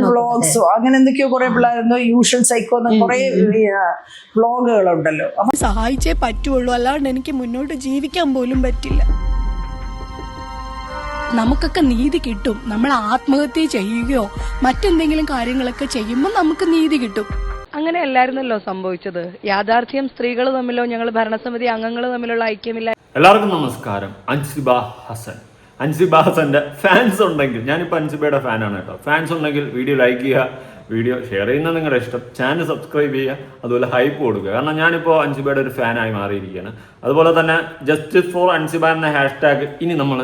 വ്ളോഗ്സോ അങ്ങനെ എന്തൊക്കെയോ കുറെ പിള്ളേരുണ്ടോ, യൂഷ്വൽ സൈക്കോ കുറെ വ്ളോഗുകളുണ്ടല്ലോ. അപ്പൊ സഹായിച്ചേ പറ്റുള്ളൂ, അല്ലാണ്ട് എനിക്ക് മുന്നോട്ട് ജീവിക്കാൻ പോലും പറ്റില്ല. നമുക്കൊക്കെ നീതി കിട്ടും. നമ്മൾ ആത്മഹത്യ ചെയ്യുകയോ മറ്റെന്തെങ്കിലും കാര്യങ്ങളൊക്കെ ചെയ്യുമ്പോൾ നമുക്ക് നീതി കിട്ടും. അങ്ങനെ അല്ലായിരുന്നല്ലോ സംഭവിച്ചത്. യാഥാർത്ഥ്യം സ്ത്രീകൾ തമ്മിലോ ഞങ്ങൾ ഭരണസമിതി അംഗങ്ങൾ തമ്മിലുള്ള ഐക്യമില്ല. എല്ലാവർക്കും നമസ്കാരം. അൻസിബ ഹസൻ. അൻസിബ ഹസന്റെ ഫാൻസ് ഉണ്ടെങ്കിൽ, ഞാനിപ്പോൾ അൻസിബയുടെ ഫാനാണ് കേട്ടോ, ഫാൻസ് ഉണ്ടെങ്കിൽ വീഡിയോ ലൈക്ക് ചെയ്യുക, വീഡിയോ ഷെയർ ചെയ്യുന്നത് നിങ്ങളുടെ ഇഷ്ടം, ചാനൽ സബ്സ്ക്രൈബ് ചെയ്യുക, അതുപോലെ ഹൈപ്പ് കൊടുക്കുക. കാരണം ഞാനിപ്പോൾ അൻസിബയുടെ ഒരു ഫാനായി മാറിയിരിക്കുകയാണ്. അതുപോലെ തന്നെ ജസ്റ്റിസ് ഫോർ അൻസിബ എന്ന ഹാഷ്ടാഗ് ഇനി നമ്മൾ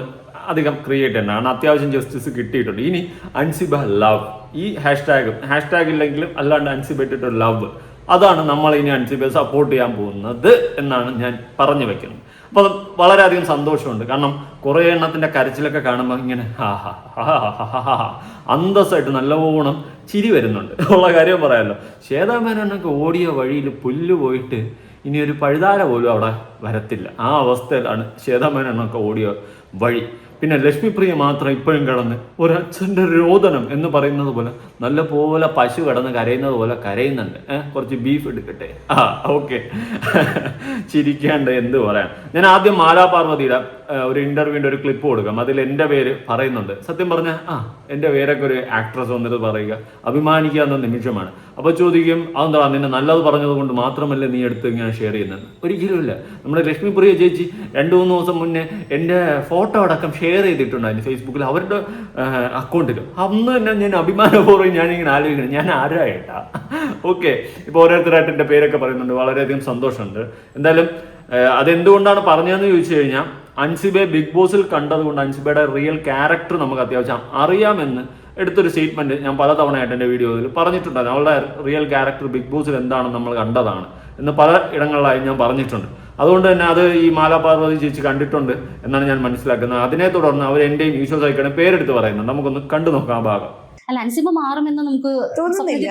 അധികം ക്രിയേറ്റ് ചെയ്യണം. കാരണം അത്യാവശ്യം ജസ്റ്റിസ് കിട്ടിയിട്ടുണ്ട്. ഇനി അൻസിബ ലവ്, ഈ ഹാഷ്ടാഗ് ഇല്ലെങ്കിലും അല്ലാണ്ട് അൻസിബ ഇട്ടിട്ടൊരു ലവ്, അതാണ് നമ്മൾ ഇനി അൻസിബയെ സപ്പോർട്ട് ചെയ്യാൻ പോകുന്നത് എന്നാണ് ഞാൻ പറഞ്ഞു വെക്കുന്നത്. അപ്പോൾ വളരെയധികം സന്തോഷമുണ്ട്. കാരണം കുറേ എണ്ണത്തിൻ്റെ കരച്ചിലൊക്കെ കാണുമ്പോൾ ഇങ്ങനെ അന്തസ്സായിട്ട് നല്ലവണ്ണം ചിരി വരുന്നുണ്ട് ഉള്ള കാര്യം പറയാമല്ലോ. ശ്വേതാ മേനോനൊക്കെ ഓടിയ വഴിയിൽ പുല്ല് പോയിട്ട് ഇനി ഒരു പഴുതാര പോലും അവിടെ വരത്തില്ല. ആ അവസ്ഥയിലാണ് ശ്വേതാ മേനോനൊക്കെ ഓടിയ വഴി. പിന്നെ ലക്ഷ്മിപ്രിയ മാത്രം ഇപ്പോഴും കിടന്ന് ഒരച്ഛൻ്റെ രോദനം എന്ന് പറയുന്നത് പോലെ നല്ല പോലെ പശു കിടന്ന് കരയുന്നത് പോലെ കരയുന്നുണ്ട്. കുറച്ച് ബീഫ് എടുക്കട്ടെ. ഓക്കെ, ചിരിക്കാണ്ട് എന്ത് പറയാം. ഞാൻ ആദ്യം മാലാ പാർവതിയുടെ ഒരു ഇന്റർവ്യൂവിൻ്റെ ഒരു ക്ലിപ്പ് കൊടുക്കാം. അതിൽ എൻ്റെ പേര് പറയുന്നുണ്ട്. സത്യം പറഞ്ഞാൽ എൻ്റെ പേരൊക്കെ ഒരു ആക്ട്രസ് വന്നിട്ട് പറയുക അഭിമാനിക്കാവുന്ന നിമിഷമാണ്. അപ്പോൾ ചോദിക്കും, അതെന്താ നിന്നെ നല്ലത് പറഞ്ഞത് കൊണ്ട് മാത്രമല്ലേ നീ എടുത്ത് ഇങ്ങനെ ഷെയർ ചെയ്യുന്നത്? ഒരിക്കലുമില്ല. നമ്മുടെ ലക്ഷ്മിപ്രിയ ചേച്ചി 2-3 ദിവസം മുന്നേ എൻ്റെ ഫോട്ടോ അടക്കം ഷെയർ ചെയ്തിട്ടുണ്ടായിരുന്നു ഫേസ്ബുക്കിൽ, അവരുടെ അക്കൗണ്ടിൽ. അന്ന് തന്നെ ഞാൻ അഭിമാനപൂർവ്വം ഞാനിങ്ങനെ ആലോചിക്കണം, ഞാൻ ആരായിട്ടാ. ഓക്കെ, ഇപ്പോൾ ഓരോരുത്തരായിട്ട് എൻ്റെ പേരൊക്കെ പറയുന്നുണ്ട്. വളരെയധികം സന്തോഷമുണ്ട്. എന്തായാലും അതെന്തുകൊണ്ടാണ് പറഞ്ഞതെന്ന് ചോദിച്ചു കഴിഞ്ഞാൽ, അൻസിബയെ ബിഗ് ബോസിൽ കണ്ടതുകൊണ്ട് അൻസിബയുടെ റിയൽ ക്യാരക്ടർ നമുക്ക് അത്യാവശ്യം അറിയാമെന്ന് എടുത്തൊരു സ്റ്റേറ്റ്മെന്റ് ഞാൻ പലതവണയായിട്ട് എൻ്റെ വീഡിയോയിൽ പറഞ്ഞിട്ടുണ്ടായിരുന്നു. അവളുടെ റിയൽ ക്യാരക്ടർ ബിഗ് ബോസിൽ എന്താണെന്ന് നമ്മൾ കണ്ടതാണ് എന്ന് പല ഇടങ്ങളിലായി ഞാൻ പറഞ്ഞിട്ടുണ്ട്. അതുകൊണ്ട് തന്നെ അത് ഈ മാലാ പാർവതി ചേച്ചി കണ്ടിട്ടുണ്ട് എന്നാണ് ഞാൻ മനസ്സിലാക്കുന്നത്. അതിനെ തുടർന്ന് അവർ എൻ്റെയും ഈശോ സൈക്കിളുടെ പേരെടുത്ത് പറയുന്നുണ്ട്. നമുക്കൊന്ന് കണ്ടു നോക്കാം ആ ഭാഗം. അല്ല, അൻസിബ മാറുമെന്ന് നമുക്ക് തോന്നുന്നില്ല.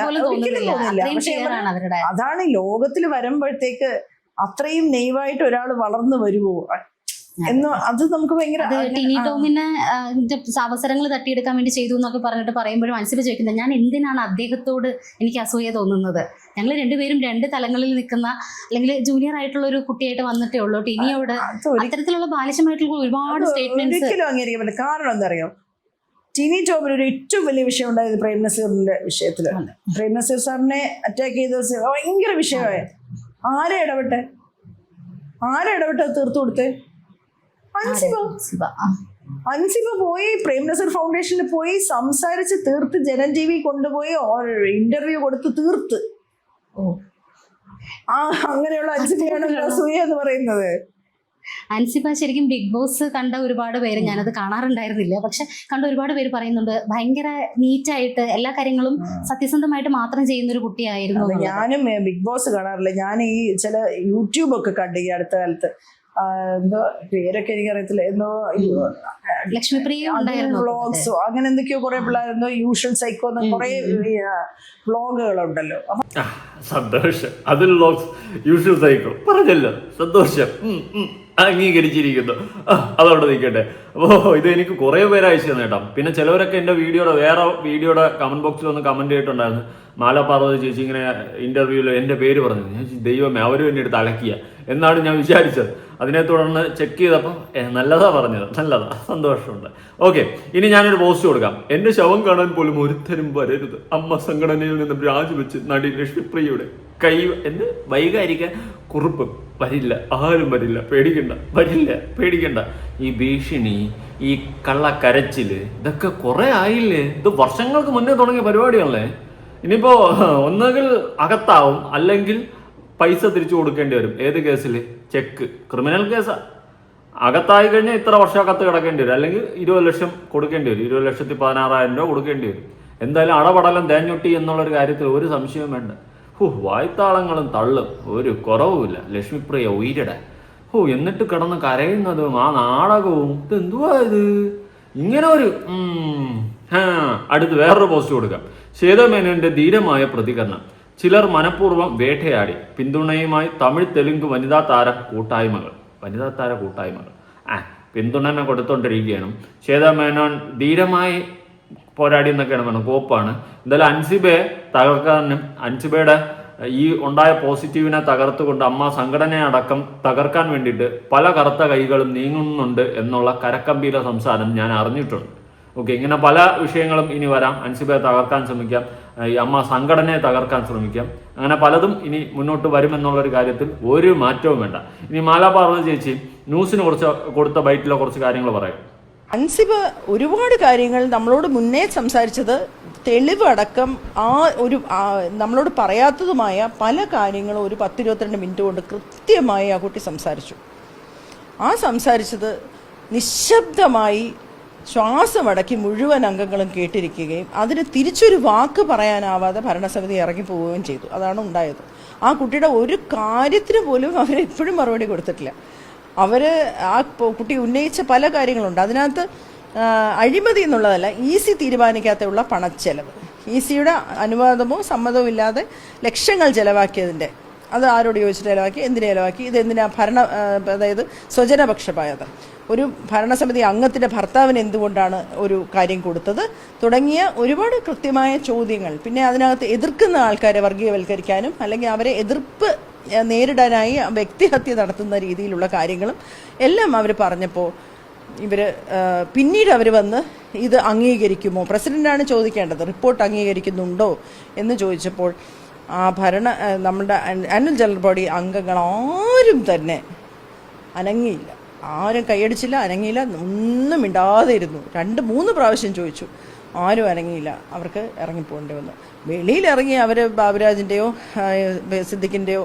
അതാണ് ലോകത്തിൽ വരുമ്പോഴത്തേക്ക് അത്രയും നെയ്വായിട്ട് ഒരാൾ വളർന്നു വരുമോ എന്ന് അത് നമുക്ക് ഭയങ്കര. ടിനി ടോമിനെ അവസരങ്ങൾ തട്ടിയെടുക്കാൻ വേണ്ടി ചെയ്തു എന്നൊക്കെ പറഞ്ഞിട്ട് പറയുമ്പോഴും അൻസിബ ചോദിക്കുന്നത്, ഞാൻ എന്തിനാണ് അദ്ദേഹത്തോട് എനിക്ക് അസൂയ തോന്നുന്നത്? ഞങ്ങൾ രണ്ടുപേരും 2 തലങ്ങളിൽ നിൽക്കുന്ന, അല്ലെങ്കിൽ ജൂനിയർ ആയിട്ടുള്ള ഒരു കുട്ടിയായിട്ട് വന്നിട്ടേ ഉള്ളൂ. ടിനിയോട് അത്തരത്തിലുള്ള ബാലിശമായിട്ടുള്ള ഒരുപാട് സ്റ്റേറ്റ്മെന്റ്സ് ഒരിക്കലും അംഗീകരിക്കാൻ പറ്റില്ല. കാരണം എന്താ അറിയോ, ടിനി ടോമിന് ഒരു ഏറ്റവും വലിയ വിഷയം ഉണ്ടായത് പ്രേം നസീറിന്റെ വിഷയത്തിലാണ്. പ്രേം നസീർ സാറിനെ അറ്റാക്ക് ചെയ്ത ഭയങ്കര വിഷയമായ ആരെ ഇടപെട്ടെ തീർത്തു കൊടുത്തേ? അൻസിബ പോയി പ്രേം നസീർ ഫൗണ്ടേഷനിൽ പോയി സംസാരിച്ച് തീർത്ത്, ജനം ടി വി കൊണ്ടുപോയി ഇന്റർവ്യൂ കൊടുത്ത് തീർത്ത്. അങ്ങനെയുള്ള അൻസിബയാണ് അസൂയ എന്ന് പറയുന്നത്. അൻസിബ ശരിക്കും ബിഗ് ബോസ് കണ്ട ഒരുപാട് പേര്, ഞാനത് കാണാറുണ്ടായിരുന്നില്ല, പക്ഷെ കണ്ട ഒരുപാട് പേര് പറയുന്നുണ്ട് ഭയങ്കര നീറ്റായിട്ട് എല്ലാ കാര്യങ്ങളും സത്യസന്ധമായിട്ട് മാത്രം ചെയ്യുന്ന ഒരു കുട്ടിയായിരുന്നു. ഞാനും ബിഗ് ബോസ് കാണാറില്ല. ഞാൻ ഈ ചില യൂട്യൂബൊക്കെ കണ്ടു ഈ അടുത്ത കാലത്ത്. എന്തോ പേരൊക്കെ എനിക്കറിയത്തില്ല, എന്തോ ലക്ഷ്മിപ്രിയ വ്ളോഗ്സോ അങ്ങനെ എന്തൊക്കെയോ കുറെ പിള്ളേരെന്തോ യൂഷ്വൽ സൈക്കോ കുറെ വ്ളോഗുകളുണ്ടല്ലോ. സന്തോഷം. അതിൽ വ്ളോഗ്സ് യൂഷ്വൽ സൈക്കോ പറഞ്ഞല്ലോ, സന്തോഷം, അംഗീകരിച്ചിരിക്കുന്നു. അതവിടെ നിൽക്കട്ടെ. അപ്പോൾ ഇത് എനിക്ക് കുറേ പേര് അയച്ചു തന്നെ കേട്ടോ. പിന്നെ ചിലവരൊക്കെ എൻ്റെ വേറെ വീഡിയോയുടെ കമന്റ് ബോക്സിൽ ഒന്ന് കമന്റ് ചെയ്തിട്ടുണ്ടായിരുന്നു, മാലാ പാർവതി ചേച്ചി ഇങ്ങനെ ഇന്റർവ്യൂവിൽ എൻ്റെ പേര് പറഞ്ഞു. ഞാൻ ദൈവമേ, അവരും എന്നെ എടുത്ത് അലക്കിയ എന്നാണ് ഞാൻ വിചാരിച്ചത്. അതിനെ തുടർന്ന് ചെക്ക് ചെയ്തപ്പോൾ നല്ലതാ പറഞ്ഞത്, നല്ലതാ, സന്തോഷമുണ്ട്. ഓക്കെ, ഇനി ഞാനൊരു പോസ്റ്റ് കൊടുക്കാം. എൻ്റെ ശവം കാണാൻ പോലും ഒരുത്തരും വരരുത്. അമ്മ സംഘടനയിൽ നിന്നും രാജിവെച്ച് നടി ലക്ഷ്മിപ്രിയയുടെ എന്ത് വൈകാരിക കുറിപ്പ് വരില്ല, ആരും വരില്ല, പേടിക്കണ്ട. ഈ ഭീഷണി, ഈ കള്ളക്കരച്ചില്, ഇതൊക്കെ കുറെ ആയില്ലേ? ഇത് വർഷങ്ങൾക്ക് മുന്നേ തുടങ്ങിയ പരിപാടിയാണല്ലേ. ഇനിയിപ്പോ ഒന്നുകിൽ അകത്താവും, അല്ലെങ്കിൽ പൈസ തിരിച്ചു കൊടുക്കേണ്ടി വരും. ഏത് കേസിൽ? Check, criminal കേസാ. അകത്തായി കഴിഞ്ഞാൽ ഇത്ര വർഷം അകത്ത് കിടക്കേണ്ടി വരും, അല്ലെങ്കിൽ 20 ലക്ഷം കൊടുക്കേണ്ടി വരും. 20,16,000 രൂപ കൊടുക്കേണ്ടി വരും. എന്തായാലും അടപടലം തേഞ്ഞൊട്ടി എന്നുള്ളൊരു കാര്യത്തിൽ ഒരു സംശയവും വേണ്ട. വായ്ത്താളങ്ങളും തള്ളും, ഒരു കുറവുമില്ല. ലക്ഷ്മിപ്രിയ ഉയരടെ എന്നിട്ട് കിടന്ന് കരയുന്നതും ആ നാടകവും, ഇതെന്തുവാ ഇത്? ഇങ്ങനെ ഒരു അടുത്ത് വേറൊരു പോസ്റ്റ് കൊടുക്കാം. ശ്വേതാ മേനോന്റെ ധീരമായ പ്രതികരണം. ചിലർ മനഃപൂർവ്വം വേട്ടയാടി. പിന്തുണയുമായി തമിഴ് തെലുങ്ക് വനിതാ താര കൂട്ടായ്മകൾ പിന്തുണ കൊടുത്തോണ്ടിരിക്കുകയാണ്. ശ്വേതാ മേനോൻ ധീരമായി പോരാടി എന്നൊക്കെയാണ് പറയുന്നത്, കോപ്പാണ്. എന്തായാലും അൻസിബയെ തകർക്കാനും അൻസിബയുടെ ഈ ഉണ്ടായ പോസിറ്റീവിനെ തകർത്തുകൊണ്ട് അമ്മ സംഘടനയെ അടക്കം തകർക്കാൻ വേണ്ടിയിട്ട് പല കറുത്ത കൈകളും നീങ്ങുന്നുണ്ട് എന്നുള്ള കരക്കമ്പിയിലെ സംസാരം ഞാൻ അറിഞ്ഞിട്ടുണ്ട്. ഓക്കെ, ഇങ്ങനെ പല വിഷയങ്ങളും ഇനി വരാം. അൻസിബയെ തകർക്കാൻ ശ്രമിക്കാം, ഈ അമ്മ സംഘടനയെ തകർക്കാൻ ശ്രമിക്കാം, അങ്ങനെ പലതും ഇനി മുന്നോട്ട് വരുമെന്നുള്ളൊരു കാര്യത്തിൽ ഒരു മാറ്റവും വേണ്ട. ഇനി മാലാ പാർവതി ചേച്ചി ന്യൂസിന് കൊടുത്ത ബൈറ്റിലെ കുറച്ച് കാര്യങ്ങൾ പറയാം. അൻസിബ ഒരുപാട് കാര്യങ്ങൾ നമ്മളോട് മുന്നേ സംസാരിച്ചത് തെളിവ് അടക്കം നമ്മളോട് പറയാത്തതുമായ പല കാര്യങ്ങളും ഒരു 10-22 മിനിറ്റ് കൊണ്ട് കൃത്യമായി ആ കുട്ടി സംസാരിച്ചു. ആ സംസാരിച്ചത് നിശബ്ദമായി ശ്വാസമടക്കി മുഴുവൻ അംഗങ്ങളും കേട്ടിരിക്കുകയും അതിന് തിരിച്ചൊരു വാക്ക് പറയാനാവാതെ ഭരണസമിതി ഇറങ്ങിപ്പോവുകയും ചെയ്തു. അതാണ് ഉണ്ടായത്. ആ കുട്ടിയുടെ ഒരു കാര്യത്തിന് പോലും അവരെപ്പോഴും മറുപടി കൊടുത്തിട്ടില്ല. ആ കുട്ടി ഉന്നയിച്ച പല കാര്യങ്ങളുണ്ട്. അതിനകത്ത് അഴിമതി എന്നുള്ളതല്ല, ഈസി തീരുമാനിക്കാത്തുള്ള പണച്ചെലവ്, ഈസിയുടെ അനുവാദമോ സമ്മതമോ ഇല്ലാതെ ലക്ഷങ്ങൾ ചെലവാക്കിയതിൻ്റെ അത് ആരോട് ചോദിച്ചിട്ട് ചിലവാക്കി, എന്തിനു ചിലവാക്കി, ഇതെന്തിനാ അതായത് സ്വജനപക്ഷപാതം, ഒരു ഭരണസമിതി അംഗത്തിൻ്റെ ഭർത്താവിന് എന്തുകൊണ്ടാണ് ഒരു കാര്യം കൊടുത്തത് തുടങ്ങിയ ഒരുപാട് കൃത്യമായ ചോദ്യങ്ങൾ. പിന്നെ അതിനകത്ത് എതിർക്കുന്ന ആൾക്കാരെ വർഗീയവൽക്കരിക്കാനും അല്ലെങ്കിൽ അവരെ എതിർപ്പ് നേരിടാനായി വ്യക്തിഹത്യ നടത്തുന്ന രീതിയിലുള്ള കാര്യങ്ങളും എല്ലാം അവർ പറഞ്ഞപ്പോൾ പിന്നീട് അവർ വന്ന് ഇത് അംഗീകരിക്കുമോ, പ്രസിഡന്റാണ് ചോദിക്കേണ്ടത്, റിപ്പോർട്ട് അംഗീകരിക്കുന്നുണ്ടോ എന്ന് ചോദിച്ചപ്പോൾ നമ്മുടെ ആനുവൽ ജനറൽ ബോഡി അംഗങ്ങൾ ആരും തന്നെ അനങ്ങിയില്ല, ആരും കൈയടിച്ചില്ല, അനങ്ങിയില്ല, ഒന്നും മിണ്ടാതെ ഇരുന്നു. 2-3 പ്രാവശ്യം ചോദിച്ചു, ആരും അനങ്ങിയില്ല. അവർക്ക് ഇറങ്ങിപ്പോകേണ്ടി വന്നു. വെളിയിലിറങ്ങി അവർ ബാബുരാജിൻ്റെയോ സിദ്ദിഖിൻ്റെയോ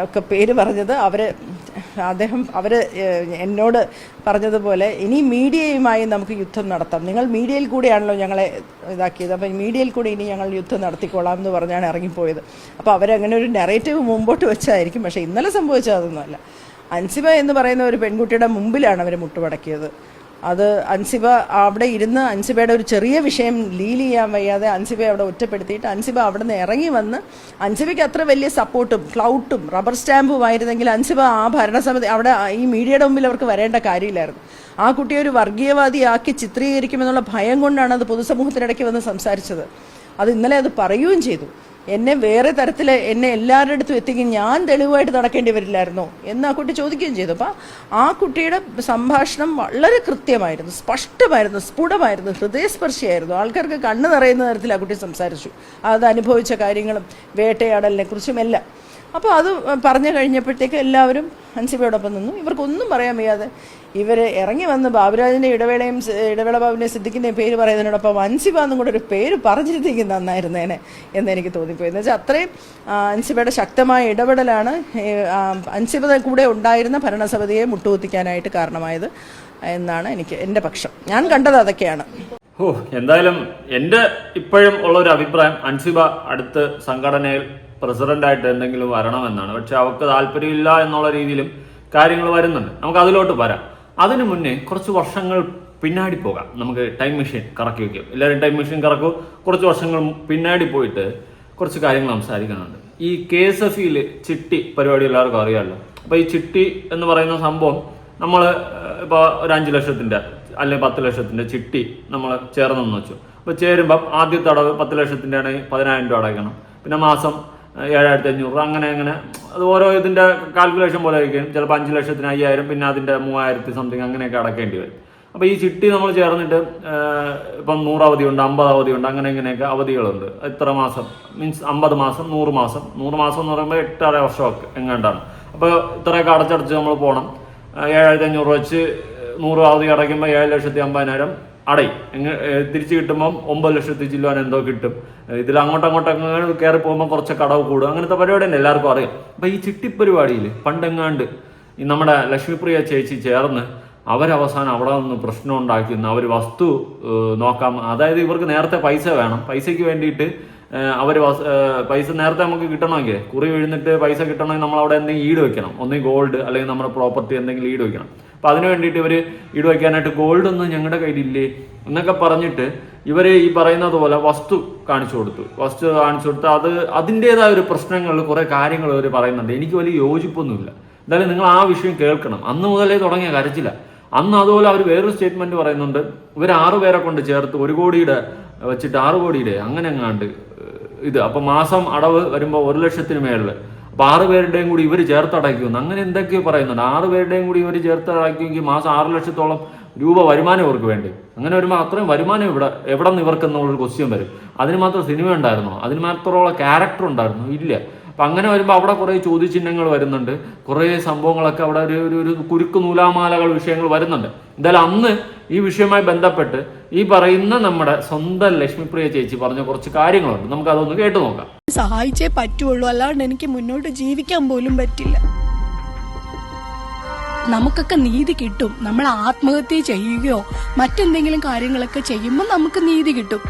ഒക്കെ പേര് പറഞ്ഞത് അവർ എന്നോട് പറഞ്ഞതുപോലെ ഇനി മീഡിയയുമായി നമുക്ക് യുദ്ധം നടത്താം, നിങ്ങൾ മീഡിയയിൽ കൂടെയാണല്ലോ ഞങ്ങളെ ഇതാക്കിയത്, അപ്പം മീഡിയയിൽ കൂടെ ഇനി ഞങ്ങൾ യുദ്ധം നടത്തിക്കോളാം എന്ന് പറഞ്ഞാണ് ഇറങ്ങിപ്പോയത്. അപ്പോൾ അവരങ്ങനെ ഒരു നെറേറ്റീവ് മുമ്പോട്ട് വെച്ചായിരിക്കും. പക്ഷേ ഇന്നലെ സംഭവിച്ചത് അതൊന്നുമല്ല. അൻസിബ എന്ന് പറയുന്ന ഒരു പെൺകുട്ടിയുടെ മുമ്പിലാണ് അവർ മുട്ടുമടക്കിയത്. അത് അൻസിബ അവിടെ ഇരുന്ന് അൻസിബയുടെ ഒരു ചെറിയ വിഷയം ലീൽ ചെയ്യാൻ വയ്യാതെ അൻസിബയെ അവിടെ ഒറ്റപ്പെടുത്തിയിട്ട് അൻസിബ അവിടെ നിന്ന് ഇറങ്ങി വന്ന്, അൻസിബയ്ക്ക് അത്ര വലിയ സപ്പോർട്ടും ക്ലൗട്ടും റബ്ബർ സ്റ്റാമ്പും ആയിരുന്നെങ്കിൽ അൻസിബ ആ ഭരണസമിതി അവിടെ ഈ മീഡിയയുടെ മുമ്പിൽ അവർക്ക് വരേണ്ട കാര്യമില്ലായിരുന്നു. ആ കുട്ടിയെ ഒരു വർഗീയവാദിയാക്കി ചിത്രീകരിക്കുമെന്നുള്ള ഭയം കൊണ്ടാണ് അത് പൊതുസമൂഹത്തിനിടയ്ക്ക് വന്ന് സംസാരിച്ചത്. അത് ഇന്നലെ അത് പറയുകയും ചെയ്തു. എന്നെ വേറെ തരത്തിൽ എന്നെ എല്ലാവരുടെ അടുത്തും എത്തിക്കും, ഞാൻ തെളിവായിട്ട് നടക്കേണ്ടി വരില്ലായിരുന്നോ എന്ന് ആ കുട്ടി ചോദിക്കുകയും ചെയ്തു. അപ്പം ആ കുട്ടിയുടെ സംഭാഷണം വളരെ കൃത്യമായിരുന്നു, സ്പഷ്ടമായിരുന്നു, സ്ഫുടമായിരുന്നു, ഹൃദയസ്പർശിയായിരുന്നു. ആൾക്കാർക്ക് കണ്ണ് നിറയുന്ന തരത്തിൽ ആ കുട്ടി സംസാരിച്ചു. അത് അനുഭവിച്ച കാര്യങ്ങളും വേട്ടയാടലിനെ കുറിച്ചും എല്ലാം. അപ്പോൾ അത് പറഞ്ഞു കഴിഞ്ഞപ്പോഴത്തേക്ക് എല്ലാവരും അൻസിബയോടൊപ്പം നിന്നു. ഇവർക്കൊന്നും പറയാൻ വയ്യാതെ ഇവർ ഇറങ്ങി വന്ന് ബാബുരാജിൻ്റെ ഇടവേള ബാബുവിൻ്റെ സിദ്ദിഖിൻ്റെയും പേര് പറയുന്നതിനോടൊപ്പം അൻസിബ എന്നും കൂടെ ഒരു പേര് പറഞ്ഞിരുന്നെങ്കിൽ നന്നായിരുന്നേനെ എന്ന് എനിക്ക് തോന്നിപ്പോയി. എന്ന് വെച്ചാൽ അത്രയും അൻസിബയുടെ ശക്തമായ ഇടപെടലാണ് അൻസിബ കൂടെ ഉണ്ടായിരുന്ന ഭരണസമിതിയെ മുട്ടുകുത്തിക്കാനായിട്ട് കാരണമായത് എന്നാണ് എൻ്റെ പക്ഷം. ഞാൻ കണ്ടത് അതൊക്കെയാണ്. എന്തായാലും എൻ്റെ ഇപ്പോഴും ഉള്ളൊരു അഭിപ്രായം അൻസിബ അടുത്ത് സംഘടനയിൽ പ്രസിഡന്റായിട്ട് എന്തെങ്കിലും വരണമെന്നാണ്. പക്ഷെ അവർക്ക് താല്പര്യമില്ല എന്നുള്ള രീതിയിലും കാര്യങ്ങൾ വരുന്നുണ്ട്. നമുക്ക് അതിലോട്ട് വരാം. അതിനു മുന്നേ കുറച്ച് വർഷങ്ങൾ പിന്നാടി പോകാം. നമുക്ക് ടൈം മെഷീൻ കറക്കി വയ്ക്കും. എല്ലാവരും ടൈം മെഷീൻ കറക്കും. കുറച്ച് വർഷങ്ങൾ പിന്നാടി പോയിട്ട് കുറച്ച് കാര്യങ്ങൾ സംസാരിക്കുന്നുണ്ട്. ഈ KSFE ചിട്ടി പരിപാടി എല്ലാവർക്കും അറിയാമല്ലോ. അപ്പോൾ ഈ ചിട്ടി എന്ന് പറയുന്ന സംഭവം നമ്മൾ ഇപ്പോൾ ഒരു 5 ലക്ഷത്തിൻ്റെ അല്ലെങ്കിൽ 10 ലക്ഷത്തിൻ്റെ ചിട്ടി നമ്മൾ ചേർന്നെന്ന് വെച്ചു. അപ്പോൾ ചേരുമ്പം ആദ്യത്തെ അടവ് 10 ലക്ഷത്തിൻ്റെ ആണെങ്കിൽ 10,000 രൂപ അടയ്ക്കണം. പിന്നെ മാസം 7,500 അങ്ങനെ അത് ഓരോ ഇതിൻ്റെ കാൽക്കുലേഷൻ പോലെ ആയിരിക്കും. ചിലപ്പോൾ 5 ലക്ഷത്തിന് 5,000, പിന്നെ അതിൻ്റെ 3,000 സംതിങ് അങ്ങനെയൊക്കെ അടക്കേണ്ടി വരും. അപ്പോൾ ഈ ചിട്ടി നമ്മൾ ചേർന്നിട്ട് ഇപ്പം 100 അവധിയുണ്ട്, 50 അവധിയുണ്ട്, അങ്ങനെ ഇങ്ങനെയൊക്കെ അവധികളുണ്ട്. എത്ര മാസം മീൻസ് 50 മാസം, 100 മാസം. 100 മാസം എന്ന് പറയുമ്പോൾ 8.5 വർഷമൊക്കെ എങ്ങാണ്ടാണ്. അപ്പോൾ ഇത്രയൊക്കെ അടച്ചടച്ച് നമ്മൾ പോകണം. 7,500 വെച്ച് 100 അവധി അടയ്ക്കുമ്പോൾ 7,50,000 അടയും. തിരിച്ച് കിട്ടുമ്പം 9 ലക്ഷത്തി ചില്ലുവാൻ എന്തോ കിട്ടും. ഇതിൽ അങ്ങോട്ടങ്ങോട്ടങ്ങ് കയറി പോകുമ്പോൾ കുറച്ച് കടവ് കൂടും. അങ്ങനത്തെ പരിപാടി തന്നെ എല്ലാവർക്കും അറിയാം. അപ്പം ഈ ചിട്ടിപ്പരിപാടിയിൽ പണ്ടെങ്ങാണ്ട് ഈ നമ്മുടെ ലക്ഷ്മിപ്രിയ ചേച്ചി ചേർന്ന് അവരവസാനം അവിടെ നിന്ന് പ്രശ്നം ഉണ്ടാക്കിയെന്ന് അവർ വസ്തു നോക്കാം. അതായത് ഇവർക്ക് നേരത്തെ പൈസ വേണം. പൈസയ്ക്ക് വേണ്ടിയിട്ട് അവർ പൈസ നേരത്തെ നമുക്ക് കിട്ടണമെങ്കിൽ കുറി വീഴുന്നിട്ട് പൈസ കിട്ടണമെങ്കിൽ നമ്മൾ അവിടെ എന്തെങ്കിലും ഈട് വെക്കണം. ഒന്നെങ്കിൽ ഗോൾഡ് അല്ലെങ്കിൽ നമ്മുടെ പ്രോപ്പർട്ടി എന്തെങ്കിലും ഈട് വെക്കണം. അപ്പം അതിന് വേണ്ടിയിട്ട് ഇവർ ഈട് വയ്ക്കാനായിട്ട് ഗോൾഡൊന്നും ഞങ്ങളുടെ കയ്യിലില്ലേ എന്നൊക്കെ പറഞ്ഞിട്ട് ഇവർ ഈ പറയുന്നത് പോലെ വസ്തു കാണിച്ചു കൊടുത്ത് അത് അതിൻ്റേതായ ഒരു പ്രശ്നങ്ങൾ കുറേ കാര്യങ്ങൾ ഇവർ പറയുന്നുണ്ട്. എനിക്ക് വലിയ യോജിപ്പൊന്നുമില്ല. എന്തായാലും നിങ്ങൾ ആ വിഷയം കേൾക്കണം. അന്ന് മുതലേ തുടങ്ങിയ കരച്ചില്ല. അന്ന് അതുപോലെ അവർ വേറൊരു സ്റ്റേറ്റ്മെന്റ് പറയുന്നുണ്ട്, ഇവർ 6 പേരെ കൊണ്ട് ചേർത്ത് 1 കോടിയുടെ വെച്ചിട്ട് 6 കോടിയുടെ അങ്ങനെ എങ്ങാണ്ട് ഇത്, അപ്പൊ മാസം അടവ് വരുമ്പോൾ 1 ലക്ഷത്തിന് മേളിൽ, അപ്പൊ 6 പേരുടെയും കൂടി ഇവർ ചേർത്തടയ്ക്കുമെന്ന് അങ്ങനെ എന്തൊക്കെയോ പറയുന്നുണ്ട്. 6 പേരുടെയും കൂടി ഇവർ ചേർത്തടയ്ക്കുമെങ്കിൽ മാസം 6 ലക്ഷത്തോളം രൂപ വരുമാനം ഇവർക്ക് വേണ്ടി. അങ്ങനെ വരുമ്പോൾ അത്രയും വരുമാനം എവിടെ നിന്ന് ഇവർക്ക് എന്നുള്ളൊരു ക്വസ്റ്റ്യൻ വരും. അതിന് മാത്രം സിനിമ ഉണ്ടായിരുന്നോ? അതിന് മാത്രമുള്ള ക്യാരക്ടർ ഉണ്ടായിരുന്നോ? ഇല്ല. അപ്പം അങ്ങനെ വരുമ്പോൾ അവിടെ കുറേ ചോദ്യചിഹ്നങ്ങൾ വരുന്നുണ്ട്, കുറേ സംഭവങ്ങളൊക്കെ അവിടെ ഒരു കുരുക്ക് നൂലാമാലകൾ വിഷയങ്ങൾ വരുന്നുണ്ട്. എന്തായാലും അന്ന് ഈ വിഷയവുമായി ബന്ധപ്പെട്ട് ഈ പറയുന്ന നമ്മുടെ സ്വന്തം ലക്ഷ്മിപ്രിയ ചേച്ചി പറഞ്ഞ കുറച്ച് കാര്യങ്ങളുണ്ട്, നമുക്ക് അതൊന്ന് കേട്ടു നോക്കാം. സഹായിച്ചേ പറ്റുള്ളൂ, അല്ലാണ്ട് എനിക്ക് മുന്നോട്ട് ജീവിക്കാൻ പോലും പറ്റില്ല. നമുക്കൊക്കെ നീതി കിട്ടും. നമ്മൾ ആത്മഹത്യ ചെയ്യുകയോ മറ്റെന്തെങ്കിലും കാര്യങ്ങളൊക്കെ ചെയ്യുമ്പോൾ നമുക്ക് നീതി കിട്ടും.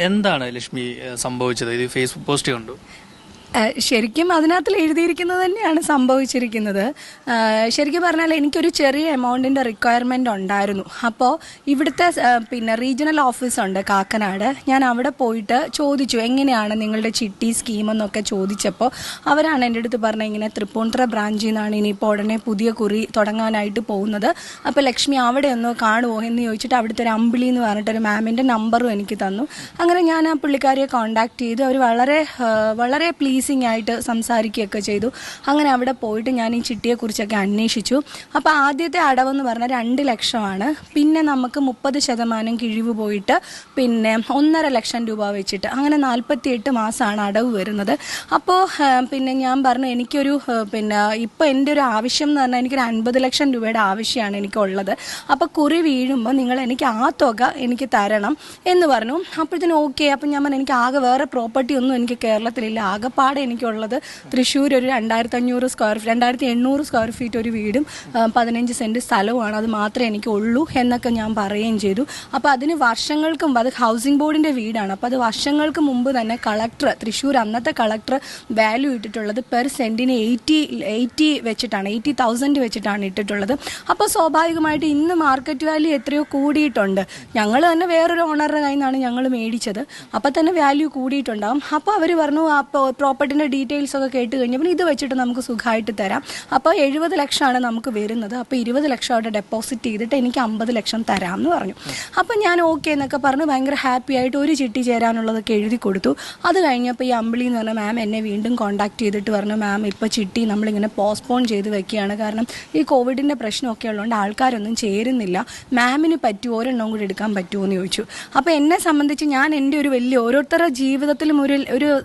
എന്താണ് ലക്ഷ്മി സംഭവിച്ചത്? ഇത് ഫേസ്ബുക്ക് പോസ്റ്റ് കണ്ടു. ശരിക്കും അതിനകത്തിൽ എഴുതിയിരിക്കുന്നത് തന്നെയാണ് സംഭവിച്ചിരിക്കുന്നത്. ശരിക്കും പറഞ്ഞാൽ എനിക്കൊരു ചെറിയ എമൗണ്ടിൻ്റെ റിക്വയർമെൻ്റ് ഉണ്ടായിരുന്നു. അപ്പോൾ ഇവിടുത്തെ പിന്നെ റീജിയണൽ ഓഫീസുണ്ട് കാക്കനാട്, ഞാൻ അവിടെ പോയിട്ട് ചോദിച്ചു എങ്ങനെയാണ് നിങ്ങളുടെ ചിട്ടി സ്കീമെന്നൊക്കെ ചോദിച്ചപ്പോൾ അവരാണ് എൻ്റെ അടുത്ത് പറഞ്ഞത് ഇങ്ങനെ തൃപ്പൂണിത്തുറ ബ്രാഞ്ചിൽ നിന്നാണ് ഇനിയിപ്പോൾ ഉടനെ പുതിയ കുറി തുടങ്ങാനായിട്ട് പോകുന്നത്, അപ്പോൾ ലക്ഷ്മി അവിടെ ഒന്ന് കാണുമോ എന്ന് ചോദിച്ചിട്ട് അവിടുത്തെ ഒരു അമ്പിളി എന്ന് പറഞ്ഞിട്ടൊരു മാമിൻ്റെ നമ്പറും എനിക്ക് തന്നു. അങ്ങനെ ഞാൻ ആ പുള്ളിക്കാരിയെ കോൺടാക്ട് ചെയ്തു. അവർ വളരെ പ്ലീസിങ് ആയിട്ട് സംസാരിക്കുകയൊക്കെ ചെയ്തു. അങ്ങനെ അവിടെ പോയിട്ട് ഞാൻ ഈ ചിട്ടിയെക്കുറിച്ചൊക്കെ അന്വേഷിച്ചു. അപ്പോൾ ആദ്യത്തെ അടവെന്ന് പറഞ്ഞാൽ 2 ലക്ഷമാണ്. പിന്നെ നമുക്ക് 30% കിഴിവ് പോയിട്ട് പിന്നെ 1.5 ലക്ഷം രൂപ വെച്ചിട്ട് അങ്ങനെ 48 മാസമാണ് അടവ് വരുന്നത്. അപ്പോൾ പിന്നെ ഞാൻ പറഞ്ഞു എനിക്കൊരു പിന്നെ ഇപ്പോൾ എൻ്റെ ഒരു ആവശ്യം എന്ന് പറഞ്ഞാൽ എനിക്കൊരു 50 ലക്ഷം രൂപയുടെ ആവശ്യമാണ് എനിക്കുള്ളത്. അപ്പോൾ കുറി വീഴുമ്പോൾ നിങ്ങൾ എനിക്ക് ആ തുക എനിക്ക് തരണം എന്ന് പറഞ്ഞു. അപ്പോഴത്തേനും ഓക്കെ. അപ്പം ഞാൻ പറഞ്ഞു എനിക്ക് ആകെ വേറെ പ്രോപ്പർട്ടി ഒന്നും എനിക്ക് കേരളത്തിലില്ല, ആകെപ്പാടെ എനിക്കുള്ളത് തൃശ്ശൂർ ഒരു 2800 സ്ക്വയർ ഫീറ്റ് ഒരു വീടും 15 സെൻറ്റ് സ്ഥലവുമാണ്, അത് മാത്രമേ എനിക്ക് ഉള്ളൂ എന്നൊക്കെ ഞാൻ പറയുകയും ചെയ്തു. അപ്പോൾ അതിന് വർഷങ്ങൾക്ക് മുമ്പ്, അത് ഹൗസിംഗ് ബോർഡിൻ്റെ വീടാണ്, അപ്പോൾ അത് വർഷങ്ങൾക്ക് മുമ്പ് തന്നെ കളക്ടർ, തൃശ്ശൂർ അന്നത്തെ കളക്ടർ വാല്യൂ ഇട്ടിട്ടുള്ളത് പെർ സെൻറ്റിന് 80 വെച്ചിട്ടാണ്, 80,000 വെച്ചിട്ടാണ് ഇട്ടിട്ടുള്ളത്. അപ്പോൾ സ്വാഭാവികമായിട്ട് ഇന്ന് മാർക്കറ്റ് വാല്യൂ എത്രയോ കൂടിയിട്ടുണ്ട്. ഞങ്ങൾ തന്നെ വേറൊരു ഓണറുടെ കയ്യിൽ നിന്നാണ് ഞങ്ങൾ മേടിച്ചത്, അപ്പോൾ തന്നെ വാല്യൂ കൂടിയിട്ടുണ്ടാകും. അപ്പോൾ അവർ പറഞ്ഞു ആ പ്രോപ്പർട്ടിൻ്റെ ഡീറ്റെയിൽസ് ഒക്കെ കേട്ട് കഴിഞ്ഞപ്പോൾ ഇത് വെച്ചിട്ട് നമുക്ക് സുഖമായിട്ട് തരാം. അപ്പോൾ 70 ലക്ഷമാണ് നമുക്ക് വരുന്നത്, അപ്പോൾ 20 ലക്ഷം അവിടെ ഡെപ്പോസിറ്റ് ചെയ്തിട്ട് എനിക്ക് 50 ലക്ഷം തരാം എന്ന് പറഞ്ഞു. അപ്പോൾ ഞാൻ ഓക്കെ എന്നൊക്കെ പറഞ്ഞ് ഭയങ്കര ഹാപ്പി ആയിട്ട് ഒരു ചിട്ടി ചേരാനുള്ളതൊക്കെ എഴുതി കൊടുത്തു. അത് കഴിഞ്ഞപ്പോൾ ഈ അമ്പിളി എന്ന് പറഞ്ഞ മാം എന്നെ വീണ്ടും കോൺടാക്ട് ചെയ്തിട്ട് പറഞ്ഞു മാം ഇപ്പോൾ ചിട്ടി നമ്മളിങ്ങനെ പോസ്റ്റ്പോൺ ചെയ്ത് വെക്കുകയാണ്, കാരണം ഈ കോവിഡിൻ്റെ പ്രശ്നമൊക്കെ ഉള്ളതുകൊണ്ട് ആൾക്കാരൊന്നും ചേരുന്നില്ല, മാമിന് പറ്റുമോ ഒരെണ്ണം കൂടി എടുക്കാൻ പറ്റുമോ എന്ന് ചോദിച്ചു. അപ്പോൾ എന്നെ സംബന്ധിച്ച് ഞാൻ എൻ്റെ ഒരു വലിയ ഓരോരുത്തരുടെ ജീവിതത്തിലും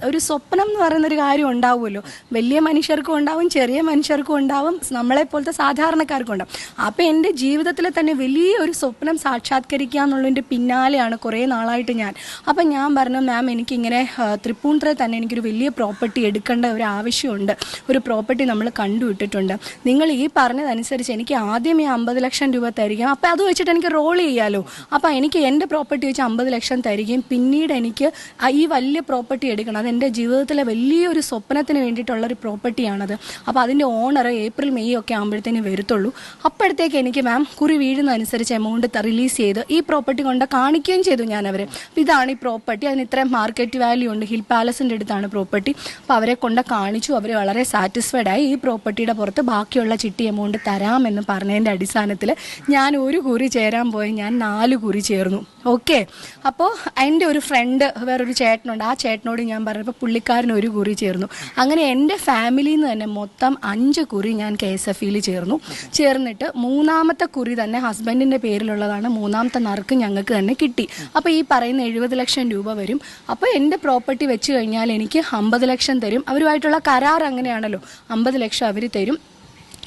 ഒരു സ്വപ്നം എന്ന് പറയുന്നൊരു കാര്യം ഉണ്ടാവുമല്ലോ, വലിയ മനുഷ്യർക്കും ഉണ്ടാവും, ചെറിയ മനുഷ്യർക്കും ഉണ്ടാവും, നമ്മളെപ്പോലത്തെ സാധാരണക്കാർക്കും ഉണ്ടാവും. അപ്പോൾ എൻ്റെ ജീവിതത്തിൽ തന്നെ വലിയൊരു സ്വപ്നം സാക്ഷാത്കരിക്കുക എന്നുള്ളതിൻ്റെ പിന്നാലെയാണ് കുറേ നാളായിട്ട് ഞാൻ. അപ്പം ഞാൻ പറഞ്ഞു മാം എനിക്കിങ്ങനെ തൃപ്പൂണിത്തുറയിൽ തന്നെ എനിക്കൊരു വലിയ പ്രോപ്പർട്ടി എടുക്കേണ്ട ഒരു ആവശ്യമുണ്ട്, ഒരു പ്രോപ്പർട്ടി നമ്മൾ കണ്ടുവിട്ടിട്ടുണ്ട്, നിങ്ങൾ ഈ പറഞ്ഞതനുസരിച്ച് എനിക്ക് ആദ്യം ഈ 50 ലക്ഷം രൂപ തരികയും അപ്പോൾ അത് വെച്ചിട്ട് എനിക്ക് റോൾ ചെയ്യാമല്ലോ, അപ്പോൾ എനിക്ക് എൻ്റെ പ്രോപ്പർട്ടി വെച്ച് 50 ലക്ഷം തരികയും പിന്നീട് എനിക്ക് ഈ വലിയ പ്രോപ്പർട്ടി എടുക്കണം, അതെൻ്റെ ജീവിതത്തിലെ വലിയൊരു സ്വപ്നത്തിന് വേണ്ടിയിട്ടുള്ളൊരു പ്രോപ്പർട്ടിയാണത്. അപ്പോൾ അതിൻ്റെ ഓണർ ഏപ്രിൽ മെയ് ഒക്കെ ആകുമ്പോഴത്തേന് വരത്തുള്ളൂ. അപ്പോഴത്തേക്ക് എനിക്ക് മാം കുറി വീഴുന്നതനുസരിച്ച് എമൗണ്ട് റിലീസ് ചെയ്ത് ഈ പ്രോപ്പർട്ടി കൊണ്ട് കാണിക്കുകയും ചെയ്തു ഞാൻ അവരെ. അപ്പോൾ ഇതാണ് ഈ പ്രോപ്പർട്ടി, അതിന് ഇത്രയും മാർക്കറ്റ് വാല്യൂ ഉണ്ട്, ഹിൽ പാലസിൻ്റെ അടുത്താണ് പ്രോപ്പർട്ടി. അപ്പോൾ അവരെ കൊണ്ട് കാണിച്ചു, അവർ വളരെ സാറ്റിസ്ഫൈഡ് ആയി. ഈ പ്രോപ്പർട്ടിയുടെ പുറത്ത് ബാക്കിയുള്ള ചിട്ടി എമൗണ്ട് തരാമെന്ന് പറഞ്ഞതിൻ്റെ അടിസ്ഥാനത്തിൽ ഞാൻ ഒരു കുറി ചേരാൻ പോയി, ഞാൻ 4 കുറി ചേർന്നു. ഓക്കെ. അപ്പോൾ എൻ്റെ ഒരു ഫ്രണ്ട് വേറൊരു ചേട്ടനുണ്ട്, ആ ചേട്ടനോട് ഞാൻ പറഞ്ഞപ്പോൾ പുള്ളിക്കാരൻ ഒരു കുറി ചേർന്നു. അങ്ങനെ എൻ്റെ ഫാമിലിയിൽ നിന്ന് തന്നെ മൊത്തം 5 കുറി ഞാൻ KSFയിൽ ചേർന്നിട്ട് 3-ാമത്തെ കുറി തന്നെ ഹസ്ബൻഡിൻ്റെ പേരിലുള്ളതാണ്, 3-ാമത്തെ നറുക്ക് ഞങ്ങൾക്ക് തന്നെ കിട്ടി. അപ്പോൾ ഈ പറയുന്ന 70 ലക്ഷം രൂപ വരും. അപ്പോൾ എൻ്റെ പ്രോപ്പർട്ടി വെച്ച് കഴിഞ്ഞാൽ എനിക്ക് 50 ലക്ഷം തരും. അവരുമായിട്ടുള്ള കരാർ അങ്ങനെയാണല്ലോ, 50 ലക്ഷം അവർ തരും,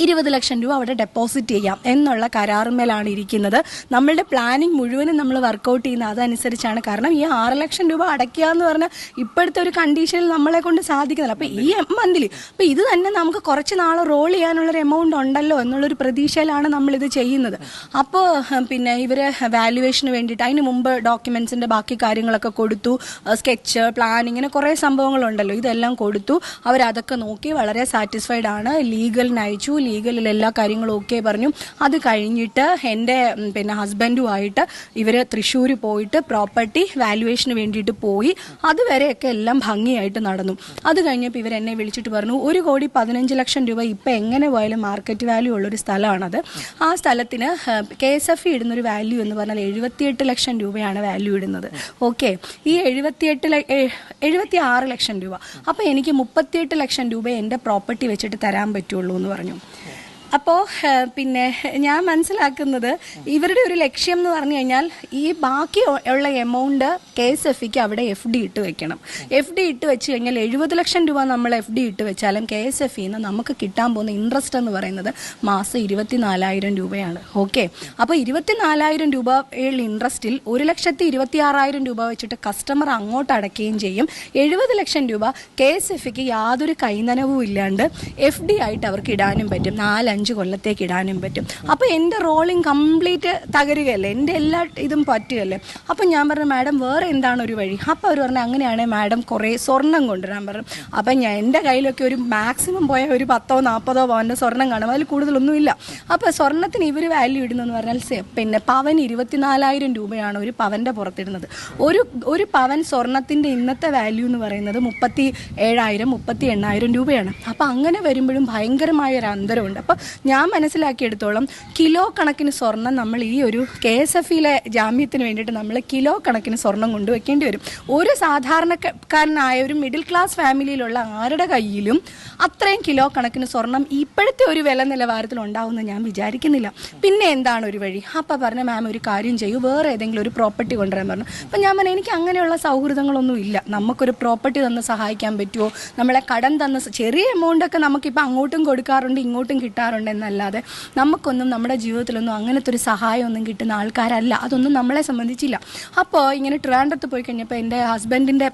20 ലക്ഷം രൂപ അവിടെ ഡെപ്പോസിറ്റ് ചെയ്യാം എന്നുള്ള കരാറുമേലാണ് ഇരിക്കുന്നത്. നമ്മളുടെ പ്ലാനിങ് മുഴുവനും നമ്മൾ വർക്കൗട്ട് ചെയ്യുന്നത് അതനുസരിച്ചാണ്. കാരണം ഈ 6 ലക്ഷം രൂപ അടയ്ക്കുക എന്ന് പറഞ്ഞാൽ ഇപ്പോഴത്തെ ഒരു കണ്ടീഷനിൽ നമ്മളെ കൊണ്ട് സാധിക്കുന്നില്ല. അപ്പോൾ ഈ മന്ത്ലി അപ്പോൾ ഇത് തന്നെ നമുക്ക് കുറച്ച് നാൾ റോൾ ചെയ്യാനുള്ളൊരു എമൗണ്ട് ഉണ്ടല്ലോ എന്നുള്ളൊരു പ്രതീക്ഷയിലാണ് നമ്മളിത് ചെയ്യുന്നത്. അപ്പോൾ പിന്നെ ഇവർ വാല്യുവേഷന് വേണ്ടിയിട്ട് അതിന് മുമ്പ് ഡോക്യുമെൻസിൻ്റെ ബാക്കി കാര്യങ്ങളൊക്കെ കൊടുത്തു, സ്കെച്ച്, പ്ലാൻ, ഇങ്ങനെ കുറേ സംഭവങ്ങളുണ്ടല്ലോ, ഇതെല്ലാം കൊടുത്തു. അവരതൊക്കെ നോക്കി വളരെ സാറ്റിസ്ഫൈഡ് ആണ്. ലീഗലിന് അയച്ചു, ലീഗലിൽ എല്ലാ കാര്യങ്ങളും ഓക്കെ പറഞ്ഞു. അത് കഴിഞ്ഞിട്ട് എൻ്റെ പിന്നെ ഹസ്ബൻഡുമായിട്ട് ഇവർ തൃശ്ശൂർ പോയിട്ട് പ്രോപ്പർട്ടി വാല്യുവേഷന് വേണ്ടിയിട്ട് പോയി. അതുവരെയൊക്കെ എല്ലാം ഭംഗിയായിട്ട് നടന്നു. അത് കഴിഞ്ഞപ്പോൾ ഇവരെന്നെ വിളിച്ചിട്ട് പറഞ്ഞു 1,15,00,000 രൂപ ഇപ്പം എങ്ങനെ പോയാലും മാർക്കറ്റ് വാല്യൂ ഉള്ളൊരു സ്ഥലമാണത്. ആ സ്ഥലത്തിന് KSFE ഇടുന്നൊരു വാല്യൂ എന്ന് പറഞ്ഞാൽ 78 ലക്ഷം രൂപയാണ് വാല്യൂ ഇടുന്നത്. ഓക്കെ, ഈ 76 ലക്ഷം രൂപ. അപ്പോൾ എനിക്ക് 38 ലക്ഷം രൂപ എൻ്റെ പ്രോപ്പർട്ടി വെച്ചിട്ട് തരാൻ പറ്റുള്ളൂ എന്ന് പറഞ്ഞു. അപ്പോൾ പിന്നെ ഞാൻ മനസ്സിലാക്കുന്നത് ഇവരുടെ ഒരു ലക്ഷ്യം എന്ന് പറഞ്ഞു കഴിഞ്ഞാൽ ഈ ബാക്കി ഉള്ള എമൗണ്ട് KSFEക്ക് അവിടെ FD ഇട്ട് വെക്കണം. FD ഇട്ട് വെച്ച് കഴിഞ്ഞാൽ 70 ലക്ഷം രൂപ നമ്മൾ FD ഇട്ട് വെച്ചാലും KSFEന്ന് നമുക്ക് കിട്ടാൻ പോകുന്ന ഇൻട്രസ്റ്റ് എന്ന് പറയുന്നത് മാസം 24,000 രൂപയാണ്. ഓക്കെ, അപ്പോൾ 24,000 രൂപ ഇൻട്രസ്റ്റിൽ 1,26,000 രൂപ വെച്ചിട്ട് കസ്റ്റമർ അങ്ങോട്ട് അടയ്ക്കുകയും ചെയ്യും. 70 ലക്ഷം രൂപ KSFEക്ക് യാതൊരു കൈനനവും ഇല്ലാണ്ട് FD ആയിട്ട് അവർക്ക് ഇടാനും പറ്റും. 4-5 കൊല്ലത്തേക്ക് ഇടാനും പറ്റും. അപ്പോൾ എൻ്റെ റോളിങ് കംപ്ലീറ്റ് തകരുകയല്ലേ, എൻ്റെ എല്ലാ ഇതും പറ്റുകയല്ലേ. അപ്പം ഞാൻ പറഞ്ഞു മാഡം വേറെ എന്താണ് ഒരു വഴി? അപ്പോൾ അവർ പറഞ്ഞു അങ്ങനെയാണെങ്കിൽ മാഡം കുറേ സ്വർണം കൊണ്ടുവരാൻ പറഞ്ഞു. അപ്പം എൻ്റെ കയ്യിലൊക്കെ ഒരു മാക്സിമം പോയ ഒരു 10-40 പവൻ്റെ സ്വർണം കാണും, അതിൽ കൂടുതലൊന്നുമില്ല. അപ്പോൾ സ്വർണത്തിന് ഇവർ വാല്യൂ ഇടുന്നതെന്ന് പറഞ്ഞാൽ പിന്നെ പവൻ 24,000 രൂപയാണ് ഒരു പവൻ്റെ പുറത്തിടുന്നത്. ഒരു പവൻ സ്വർണത്തിൻ്റെ ഇന്നത്തെ വാല്യൂ എന്ന് പറയുന്നത് 37,000-38,000 രൂപയാണ്. അപ്പോൾ അങ്ങനെ വരുമ്പോഴും ഭയങ്കരമായൊരു അന്തരമുണ്ട്. അപ്പോൾ ഞാൻ മനസ്സിലാക്കിയെടുത്തോളം കിലോ കണക്കിന് സ്വർണം നമ്മൾ ഈ ഒരു KSFEയിലെ ജാമ്യത്തിന് വേണ്ടിയിട്ട് നമ്മൾ കിലോ കണക്കിന് സ്വർണം കൊണ്ടുവയ്ക്കേണ്ടി വരും. ഒരു സാധാരണക്കാരനായ ഒരു മിഡിൽ ക്ലാസ് ഫാമിലിയിലുള്ള ആരുടെ കയ്യിലും അത്രയും കിലോ കണക്കിന് സ്വർണം ഇപ്പോഴത്തെ ഒരു വില നിലവാരത്തിൽ ഉണ്ടാവുമെന്ന് ഞാൻ വിചാരിക്കുന്നില്ല. പിന്നെ എന്താണ് ഒരു വഴി? അപ്പം പറഞ്ഞു മാം ഒരു കാര്യം ചെയ്യൂ, വേറെ ഏതെങ്കിലും ഒരു പ്രോപ്പർട്ടി കൊണ്ടുവരാൻ പറഞ്ഞു. അപ്പം ഞാൻ പറഞ്ഞു എനിക്ക് അങ്ങനെയുള്ള സൗഹൃദങ്ങളൊന്നും ഇല്ല. നമുക്കൊരു പ്രോപ്പർട്ടി തന്ന് സഹായിക്കാൻ പറ്റുമോ? നമ്മളെ കടം തന്ന ചെറിയ എമൗണ്ടൊക്കെ നമുക്കിപ്പോൾ അങ്ങോട്ടും കൊടുക്കാറുണ്ട് ഇങ്ങോട്ടും കിട്ടാറുണ്ട് എന്നല്ലാതെ നമുക്കൊന്നും നമ്മുടെ ജീവിതത്തിലൊന്നും അങ്ങനത്തെ ഒരു സഹായമൊന്നും കിട്ടുന്ന ആൾക്കാരല്ല. അതൊന്നും നമ്മളെ സംബന്ധിച്ചില്ല. അപ്പോൾ ഇങ്ങനെ ട്രിവാൻഡ്രത്ത് പോയി കഴിഞ്ഞപ്പോൾ എൻ്റെ ഹസ്ബൻഡിൻ്റെ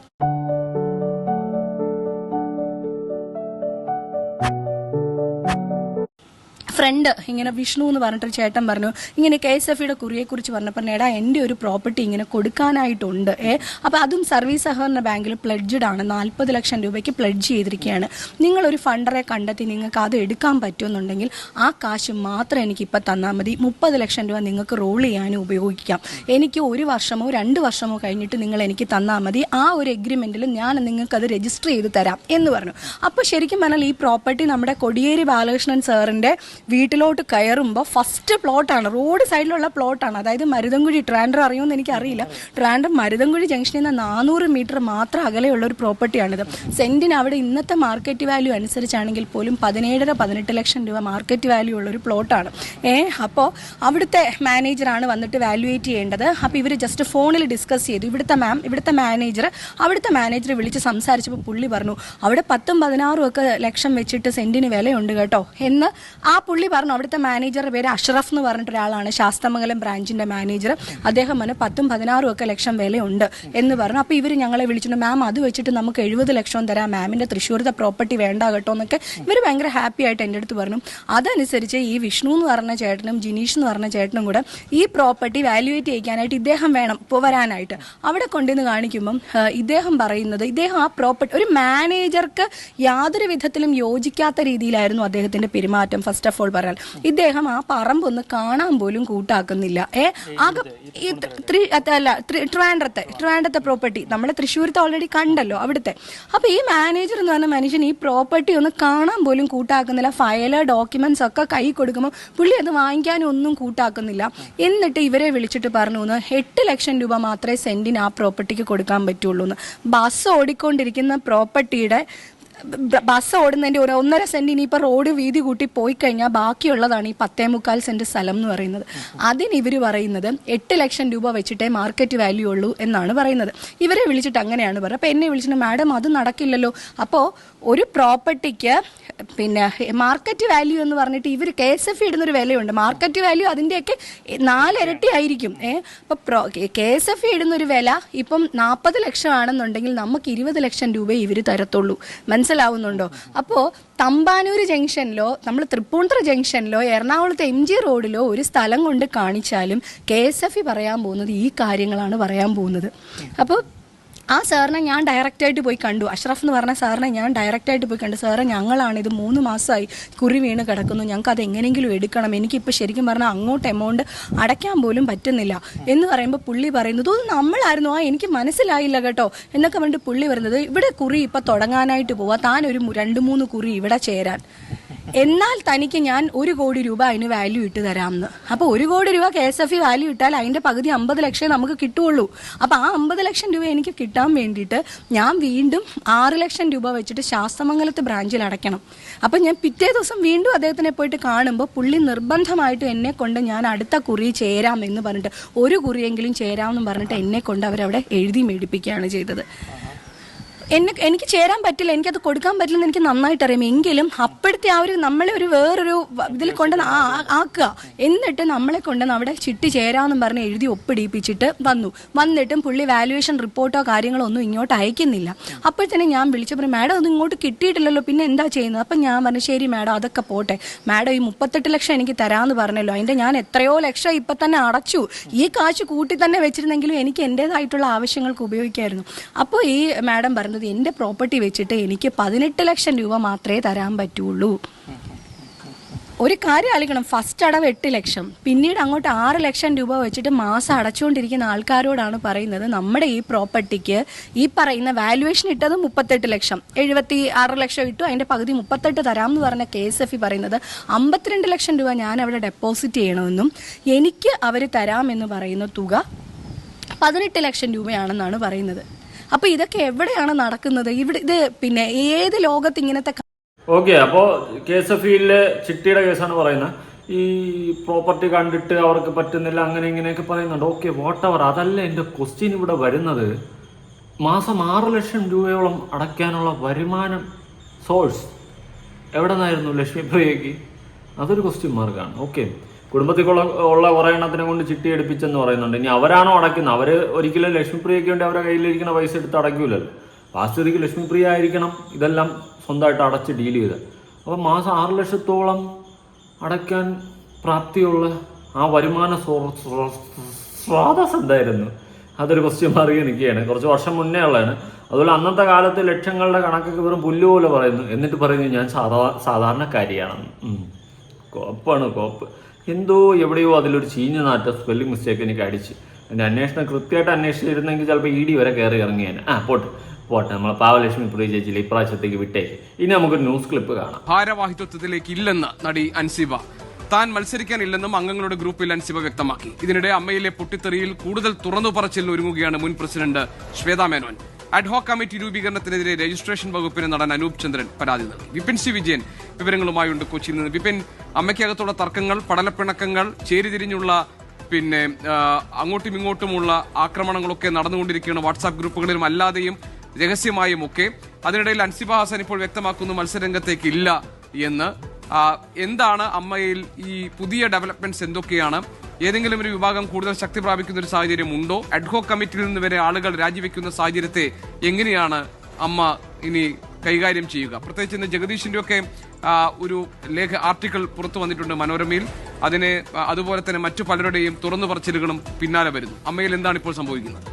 ഫ്രണ്ട് ഇങ്ങനെ വിഷ്ണു എന്ന് പറഞ്ഞിട്ടൊരു ചേട്ടൻ പറഞ്ഞു ഇങ്ങനെ KSFEയുടെ കുറിയെക്കുറിച്ച് പറഞ്ഞപ്പോൾ എടാ എൻ്റെ ഒരു പ്രോപ്പർട്ടി ഇങ്ങനെ കൊടുക്കാനായിട്ടുണ്ട്. അപ്പോൾ അതും സർവീസ് സഹകരണ ബാങ്കിൽ പ്ലഡ്ജഡ് ആണ്, 40 ലക്ഷം രൂപയ്ക്ക് പ്ലഡ്ജ് ചെയ്തിരിക്കുകയാണ്. നിങ്ങളൊരു ഫണ്ടറെ കണ്ടെത്തി നിങ്ങൾക്ക് അത് എടുക്കാൻ പറ്റുമെന്നുണ്ടെങ്കിൽ ആ കാശ് മാത്രം എനിക്കിപ്പോൾ തന്നാൽ മതി. 30 ലക്ഷം രൂപ നിങ്ങൾക്ക് റോൾ ചെയ്യാനും ഉപയോഗിക്കാം. എനിക്ക് 1 വർഷമോ 2 വർഷമോ കഴിഞ്ഞിട്ട് നിങ്ങൾ എനിക്ക് തന്നാൽ മതി. ആ ഒരു എഗ്രിമെൻറ്റിൽ ഞാൻ നിങ്ങൾക്കത് രജിസ്റ്റർ ചെയ്ത് തരാം എന്ന് പറഞ്ഞു. അപ്പോൾ ശരിക്കും പറഞ്ഞാൽ ഈ പ്രോപ്പർട്ടി നമ്മുടെ കൊടിയേരി ബാലകൃഷ്ണൻ സാറിൻ്റെ വീട്ടിലോട്ട് കയറുമ്പോൾ ഫസ്റ്റ് പ്ലോട്ടാണ്, റോഡ് സൈഡിലുള്ള പ്ലോട്ടാണ്. അതായത് മരുതൻകുഴി, ട്രിവാൻഡ്രം അറിയുമെന്ന് എനിക്കറിയില്ല, ട്രിവാൻഡ്രം മരുതൻകുഴി ജംഗ്ഷനിൽ നിന്ന് 400 മീറ്റർ മാത്രം അകലെയുള്ള ഒരു പ്രോപ്പർട്ടിയാണിത്. സെൻറ്റിന് അവിടെ ഇന്നത്തെ മാർക്കറ്റ് വാല്യൂ അനുസരിച്ചാണെങ്കിൽ പോലും 17-18 ലക്ഷം രൂപ മാർക്കറ്റ് വാല്യൂ ഉള്ളൊരു പ്ലോട്ടാണ്. അപ്പോൾ അവിടുത്തെ മാനേജറാണ് വന്നിട്ട് വാല്യുവേറ്റ് ചെയ്യേണ്ടത്. അപ്പോൾ ഇവർ ജസ്റ്റ് ഫോണിൽ ഡിസ്കസ് ചെയ്തു. ഇവിടുത്തെ മാനേജർ വിളിച്ച് സംസാരിച്ചപ്പോൾ പുള്ളി പറഞ്ഞു അവിടെ 10-16 ലക്ഷം വെച്ചിട്ട് സെൻറ്റിന് വിലയുണ്ട് കേട്ടോ എന്ന് ആ പുള്ളി പറഞ്ഞു. അവിടുത്തെ മാനേജറുടെ പേര് അഷ്റഫ് എന്ന് പറഞ്ഞിട്ട് ഒരാളാണ്, ശാസ്തമംഗലം ബ്രാഞ്ചിൻ്റെ മാനേജർ. അദ്ദേഹം പറഞ്ഞു 10-16 ലക്ഷം വിലയുണ്ട് എന്ന് പറഞ്ഞു. അപ്പോൾ ഇവർ ഞങ്ങളെ വിളിച്ചിട്ട് മാം അത് വെച്ചിട്ട് നമുക്ക് 70 ലക്ഷം തരാം, മാമിൻ്റെ തൃശ്ശൂരത്തെ പ്രോപ്പർട്ടി വേണ്ട കേട്ടോ എന്നൊക്കെ ഇവർ ഭയങ്കര ഹാപ്പി ആയിട്ട് എൻ്റെ അടുത്ത് പറഞ്ഞു. അതനുസരിച്ച് ഈ വിഷ്ണു എന്ന് പറഞ്ഞ ചേട്ടനും ജിനീഷ് എന്ന് പറഞ്ഞ ചേട്ടനും കൂടെ ഈ പ്രോപ്പർട്ടി വാല്യുവേറ്റ് ചെയ്യിക്കാനായിട്ട് ഇദ്ദേഹം വേണം വരാനായിട്ട്. അവിടെ കൊണ്ടുവന്ന് കാണിക്കുമ്പം ഇദ്ദേഹം പറയുന്നത് ആ പ്രോപ്പർട്ടി ഒരു മാനേജർക്ക് യാതൊരു വിധത്തിലും യോജിക്കാത്ത രീതിയിലായിരുന്നു അദ്ദേഹത്തിൻ്റെ പെരുമാറ്റം. ഫസ്റ്റ് ഓഫ് ഓൾ പറഞ്ഞാൽ ഇദ്ദേഹം ആ പറമ്പൊന്ന് കാണാൻ പോലും കൂട്ടാക്കുന്നില്ല. ട്രിവാൻഡ്രത്തെ പ്രോപ്പർട്ടി നമ്മളെ തൃശ്ശൂരത്തെ ഓൾറെഡി കണ്ടല്ലോ അവിടുത്തെ. അപ്പോൾ ഈ മാനേജർ എന്ന് പറഞ്ഞ മനുഷ്യൻ ഈ പ്രോപ്പർട്ടി ഒന്ന് കാണാൻ പോലും കൂട്ടാക്കുന്നില്ല. ഫയല് ഡോക്യുമെന്റ്സ് ഒക്കെ കൈ കൊടുക്കുമ്പോൾ പുള്ളി അത് വാങ്ങിക്കാനും ഒന്നും കൂട്ടാക്കുന്നില്ല. എന്നിട്ട് ഇവരെ വിളിച്ചിട്ട് പറഞ്ഞു 8 ലക്ഷം രൂപ മാത്രമേ സെന്റിന് ആ പ്രോപ്പർട്ടിക്ക് കൊടുക്കാൻ പറ്റുള്ളൂ എന്ന്. ബസ് ഓടിക്കൊണ്ടിരിക്കുന്ന പ്രോപ്പർട്ടിയുടെ ബസ് ഓടുന്നതിൻ്റെ 1.5 സെന്റ് ഇനിയിപ്പോൾ റോഡ് വീതി കൂട്ടി പോയി കഴിഞ്ഞാൽ ബാക്കിയുള്ളതാണ് ഈ 10.25 സെന്റ് സ്ഥലം എന്ന് പറയുന്നത്. അതിന് ഇവർ പറയുന്നത് 8 ലക്ഷം രൂപ വെച്ചിട്ടേ മാർക്കറ്റ് വാല്യൂ ഉള്ളൂ എന്നാണ് പറയുന്നത്. ഇവരെ വിളിച്ചിട്ട് അങ്ങനെയാണ് പറയുന്നത്. അപ്പോൾ എന്നെ വിളിച്ചിട്ട് മാഡം അത് നടക്കില്ലല്ലോ. അപ്പോൾ ഒരു പ്രോപ്പർട്ടിക്ക് പിന്നെ മാർക്കറ്റ് വാല്യൂ എന്ന് പറഞ്ഞിട്ട് ഇവർ KSFE ഇടുന്നൊരു വിലയുണ്ട്. മാർക്കറ്റ് വാല്യൂ അതിൻ്റെയൊക്കെ 4 ഇരട്ടി ആയിരിക്കും. അപ്പോൾ KSFE ഇടുന്നൊരു വില ഇപ്പം 40 ലക്ഷം ആണെന്നുണ്ടെങ്കിൽ നമുക്ക് 20 ലക്ഷം രൂപ ഇവർ തരത്തുള്ളൂ. മനസ്സിലാവുന്നുണ്ടോ? അപ്പോൾ തമ്പാനൂർ ജംഗ്ഷനിലോ നമ്മൾ തൃപ്പൂണിത്തുറ ജംഗ്ഷനിലോ എറണാകുളത്തെ MG റോഡിലോ ഒരു സ്ഥലം കൊണ്ട് കാണിച്ചാലും KSFE പറയാൻ പോകുന്നത് ഈ കാര്യങ്ങളാണ് പറയാൻ പോകുന്നത്. അപ്പോൾ ആ സാറിനെ ഞാൻ ഡയറക്റ്റായിട്ട് പോയി കണ്ടു. അഷ്റഫ് എന്ന് പറഞ്ഞ സാറിനെ ഞാൻ ഡയറക്റ്റായിട്ട് പോയി കണ്ടു. സാറ് ഞങ്ങളാണിത് 3 മാസമായി കുറി വീണ് കിടക്കുന്നു, ഞങ്ങൾക്ക് അത് എങ്ങനെയെങ്കിലും എടുക്കണം, എനിക്കിപ്പോൾ ശരിക്കും പറഞ്ഞാൽ അങ്ങോട്ട് എമൗണ്ട് അടയ്ക്കാൻ പോലും പറ്റുന്നില്ല എന്ന് പറയുമ്പോൾ പുള്ളി പറയുന്നത് നമ്മളായിരുന്നു, എനിക്ക് മനസ്സിലായില്ല കേട്ടോ എന്നൊക്കെ പറഞ്ഞിട്ട് പുള്ളി പറയുന്നത് ഇവിടെ കുറി ഇപ്പം തുടങ്ങാനായിട്ട് പോവാ, താൻ ഒരു 2-3 കുറി ഇവിടെ ചേരാൻ, എന്നാൽ തനിക്ക് ഞാൻ 1 കോടി രൂപ അതിന് വാല്യൂ ഇട്ട് തരാമെന്ന്. അപ്പോൾ 1 കോടി രൂപ KSFE വാല്യൂ ഇട്ടാൽ അതിൻ്റെ പകുതി 50 ലക്ഷം നമുക്ക് കിട്ടുള്ളൂ. അപ്പോൾ ആ 50 ലക്ഷം രൂപ എനിക്ക് കിട്ടാൻ വേണ്ടിയിട്ട് ഞാൻ വീണ്ടും 6 ലക്ഷം രൂപ വെച്ചിട്ട് ശാസ്തമംഗലത്ത് ബ്രാഞ്ചിൽ അടയ്ക്കണം. അപ്പം ഞാൻ പിറ്റേ ദിവസം വീണ്ടും അദ്ദേഹത്തിനെ പോയിട്ട് കാണുമ്പോൾ പുള്ളി നിർബന്ധമായിട്ടും എന്നെ കൊണ്ട് ഞാൻ അടുത്ത കുറി ചേരാം എന്ന് പറഞ്ഞിട്ട് 1 കുറിയെങ്കിലും ചേരാമെന്ന് പറഞ്ഞിട്ട് എന്നെ കൊണ്ട് അവരവിടെ എഴുതി മേടിപ്പിക്കുകയാണ് ചെയ്തത്. എനിക്ക് ചേരാൻ പറ്റില്ല, എനിക്കത് കൊടുക്കാൻ പറ്റില്ലെന്ന് എനിക്ക് നന്നായിട്ട് അറിയാം. എങ്കിലും അപ്പോഴത്തെ ആ ഒരു നമ്മളെ ഒരു വേറൊരു ഇതിൽ കൊണ്ട് ആക്കുക, എന്നിട്ട് നമ്മളെ കൊണ്ടുവന്ന് അവിടെ ചിട്ടി ചേരാമെന്നും പറഞ്ഞ് എഴുതി ഒപ്പിടിപ്പിച്ചിട്ട് വന്നിട്ടും പുള്ളി വാല്യുവേഷൻ റിപ്പോർട്ടോ കാര്യങ്ങളോ ഒന്നും ഇങ്ങോട്ട് അയക്കുന്നില്ല. അപ്പോഴത്തേനും ഞാൻ വിളിച്ചപ്പോൾ മാഡം ഒന്നും ഇങ്ങോട്ട് കിട്ടിയിട്ടില്ലല്ലോ, പിന്നെ എന്താ ചെയ്യുന്നത്? അപ്പം ഞാൻ പറഞ്ഞു ശരി മാഡം അതൊക്കെ പോട്ടെ, മാഡം ഈ 38 ലക്ഷം എനിക്ക് തരാമെന്ന് പറഞ്ഞല്ലോ, അതിൻ്റെ ഞാൻ എത്രയോ ലക്ഷം ഇപ്പം തന്നെ അടച്ചു, ഈ കാശ് കൂട്ടി തന്നെ വെച്ചിരുന്നെങ്കിലും എനിക്ക് എൻ്റേതായിട്ടുള്ള ആവശ്യങ്ങൾക്ക് ഉപയോഗിക്കായിരുന്നു. അപ്പോൾ ഈ മാഡം പറഞ്ഞത് എൻ്റെ പ്രോപ്പർട്ടി വെച്ചിട്ട് എനിക്ക് 18 ലക്ഷം രൂപ മാത്രമേ തരാൻ പറ്റുള്ളൂ. ഒരു കാര്യം ആലോചിക്കണം, ഫസ്റ്റ് അടവ് 8 ലക്ഷം, പിന്നീട് അങ്ങോട്ട് 6 ലക്ഷം രൂപ വെച്ചിട്ട് മാസം അടച്ചുകൊണ്ടിരിക്കുന്ന ആൾക്കാരോടാണ് പറയുന്നത് നമ്മുടെ ഈ പ്രോപ്പർട്ടിക്ക് ഈ പറയുന്ന വാല്യുവേഷൻ ഇട്ടത് 38 ലക്ഷം, 76 ലക്ഷം ഇട്ടു, അതിൻ്റെ പകുതി 38 തരാമെന്ന് പറഞ്ഞ KSFE പറയുന്നത് 52 ലക്ഷം രൂപ ഞാൻ അവിടെ ഡെപ്പോസിറ്റ് ചെയ്യണമെന്നും എനിക്ക് അവർ തരാമെന്ന് പറയുന്ന തുക 18 ലക്ഷം രൂപയാണെന്നാണ് പറയുന്നത്. അപ്പൊ ഇതൊക്കെ എവിടെയാണ് നടക്കുന്നത്? ഇത് പിന്നെ ഏത് ലോകത്ത് ഇങ്ങനത്തെ ഓക്കെ. അപ്പോൾ KSFE-യിലെ ചിട്ടിയുടെ കേസാണ് പറയുന്നത്. ഈ പ്രോപ്പർട്ടി കണ്ടിട്ട് അവർക്ക് പറ്റുന്നില്ല അങ്ങനെ ഇങ്ങനെയൊക്കെ പറയുന്നുണ്ട്. ഓക്കെ, വാട്ടവർ, അതല്ല എൻ്റെ ക്വസ്റ്റ്യൻ ഇവിടെ വരുന്നത്. മാസം 6 ലക്ഷം രൂപയോളം അടയ്ക്കാനുള്ള വരുമാനം സോഴ്സ് എവിടെ നിന്നായിരുന്നു ലക്ഷ്മി പ്രിയയ്ക്ക്? അതൊരു ക്വസ്റ്റ്യൻ മാർക്കാണ്. ഓക്കെ, കുടുംബത്തിൽ ഉള്ള കുറേ എണ്ണത്തിനെ കൊണ്ട് ചിട്ടി എടുപ്പിച്ചെന്ന് പറയുന്നുണ്ട്. ഇനി അവരാണോ അടയ്ക്കുന്നത്? അവർ ഒരിക്കലും ലക്ഷ്മിപ്രിയയ്ക്ക് വേണ്ടി അവരുടെ കയ്യിലിരിക്കുന്ന പൈസ എടുത്ത് അടയ്ക്കൂലല്ലോ. വാസ്തവിക്ക് ലക്ഷ്മിപ്രിയ ആയിരിക്കണം ഇതെല്ലാം സ്വന്തമായിട്ട് അടച്ച് ഡീൽ ചെയ്ത്. അപ്പോൾ മാസം 6 ലക്ഷത്തോളം അടയ്ക്കാൻ പ്രാപ്തിയുള്ള ആ വരുമാന സ്രോതസ് എന്തായിരുന്നു? അതൊരു ക്വസ്റ്റ്യൻ മാർക്ക് നിൽക്കുകയാണ്. കുറച്ച് വർഷം മുന്നേ ഉള്ളതാണ്. അതുപോലെ അന്നത്തെ കാലത്ത് ലക്ഷങ്ങളുടെ കണക്കൊക്കെ വെറും പുല്ലുപോലെ പറയുന്നു, എന്നിട്ട് പറയുന്നു ഞാൻ സാധാരണക്കാരിയാണെന്ന്. കോപ്പാണ് കോപ്പ്. എന്തോ എവിടെയോ അതിലൊരു ചീഞ്ഞ നാട്ട സ്പെല്ലിംഗ് മിസ്റ്റേക്ക് എനിക്ക് അടിച്ച്. എൻ്റെ അന്വേഷണം കൃത്യമായിട്ട് അന്വേഷിച്ചിരുന്നെങ്കിൽ ചിലപ്പോൾ ED വരെ കയറി ഇറങ്ങിയാണ്. പോട്ടെ നമ്മൾ പാവലക്ഷ്മി പ്രിയ ചേച്ചിയിൽ ഇപ്രാവശ്യത്തേക്ക് വിട്ടേക്ക്. ഇനി നമുക്കൊരു ന്യൂസ് ക്ലിപ്പ് കാണാം. ഭാരവാഹിത്വത്തിലേക്ക് ഇല്ലെന്ന് നടി അൻസിബ. താൻ മത്സരിക്കാനില്ലെന്നും അംഗങ്ങളുടെ ഗ്രൂപ്പിൽ അൻസിബ വ്യക്തമാക്കി. ഇതിനിടെ അമ്മയിലെ പൊട്ടിത്തെറിയിൽ കൂടുതൽ തുറന്നു പറച്ചിലിന് ഒരുങ്ങുകയാണ് മുൻ president Shweta Menon. Adhoc committee രൂപീകരണത്തിനെതിരെ രജിസ്ട്രേഷൻ വകുപ്പിന് നടൻ അനൂപ് ചന്ദ്രൻ പരാതി നൽകി. വിപിൻ സി വിജയൻ വിവരങ്ങളുമായുണ്ട് കൊച്ചിയിൽ നിന്ന്. വിപിൻ, അമ്മയ്ക്കകത്തുള്ള തർക്കങ്ങൾ, പടലപ്പിണക്കങ്ങൾ, ചേരിതിരിഞ്ഞുള്ള അങ്ങോട്ടും ഇങ്ങോട്ടുമുള്ള ആക്രമണങ്ങളൊക്കെ നടന്നുകൊണ്ടിരിക്കുകയാണ് വാട്സാപ്പ് ഗ്രൂപ്പുകളിലും അല്ലാതെയും രഹസ്യമായും ഒക്കെ. അതിനിടയിൽ അൻസിബ ഹസൻ ഇപ്പോൾ വ്യക്തമാക്കുന്നു മത്സരരംഗത്തേക്ക് ഇല്ല എന്ന്. എന്താണ് അമ്മയിൽ ഈ പുതിയ ഡെവലപ്മെന്റ്സ് എന്തൊക്കെയാണ്? ഏതെങ്കിലും ഒരു വിഭാഗം കൂടുതൽ ശക്തി പ്രാപിക്കുന്ന ഒരു സാഹചര്യം ഉണ്ടോ? അഡ്ഹോക് കമ്മിറ്റിയിൽ നിന്ന് വരെ ആളുകൾ രാജിവെക്കുന്ന സാഹചര്യത്തെ എങ്ങനെയാണ് അമ്മ ഇനി കൈകാര്യം ചെയ്യുക? പ്രത്യേകിച്ച് ഇന്ന് ജഗദീഷിന്റെ ഒക്കെ ഒരു ആർട്ടിക്കിൾ പുറത്തു വന്നിട്ടുണ്ട് മനോരമയിൽ. അതുപോലെ തന്നെ മറ്റു പലരുടെയും തുറന്നു പറച്ചിലുകളും പിന്നാലെ വരുന്നു. അമ്മയിൽ എന്താണ് ഇപ്പോൾ സംഭവിക്കുന്നത്?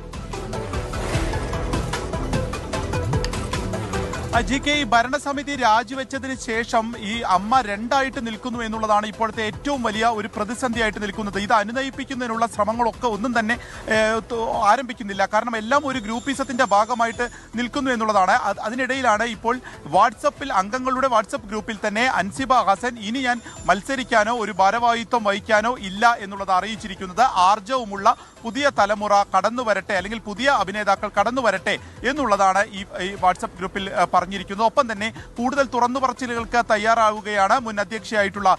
GK, ഈ ഭരണസമിതി രാജിവെച്ചതിന് ശേഷം ഈ അമ്മ രണ്ടായിട്ട് നിൽക്കുന്നു എന്നുള്ളതാണ് ഇപ്പോഴത്തെ ഏറ്റവും വലിയ ഒരു പ്രതിസന്ധിയായിട്ട് നിൽക്കുന്നത്. ഇത് അനുനയിപ്പിക്കുന്നതിനുള്ള ശ്രമങ്ങളൊക്കെ ഒന്നും തന്നെ ആരംഭിക്കുന്നില്ല. കാരണം എല്ലാം ഒരു ഗ്രൂപ്പിസത്തിന്റെ ഭാഗമായിട്ട് നിൽക്കുന്നു എന്നുള്ളതാണ്. അതിനിടയിലാണ് ഇപ്പോൾ അംഗങ്ങളുടെ വാട്സപ്പ് ഗ്രൂപ്പിൽ തന്നെ അൻസിബ ഹസൻ ഇനി ഞാൻ മത്സരിക്കാനോ ഒരു ഭാരവാഹിത്വം വഹിക്കാനോ ഇല്ല എന്നുള്ളത് അറിയിച്ചിരിക്കുന്നത്. ആർജവുമുള്ള പുതിയ തലമുറ കടന്നു വരട്ടെ, അല്ലെങ്കിൽ പുതിയ അഭിനേതാക്കൾ കടന്നു വരട്ടെ എന്നുള്ളതാണ് ഈ വാട്സപ്പ് ഗ്രൂപ്പിൽ പറഞ്ഞിരിക്കുന്നത്. ഒപ്പം തന്നെ കൂടുതൽ തുറന്നു പറച്ചിലുകൾക്ക് തയ്യാറാവുകയാണ് മുൻ അധ്യക്ഷയായിട്ടുള്ള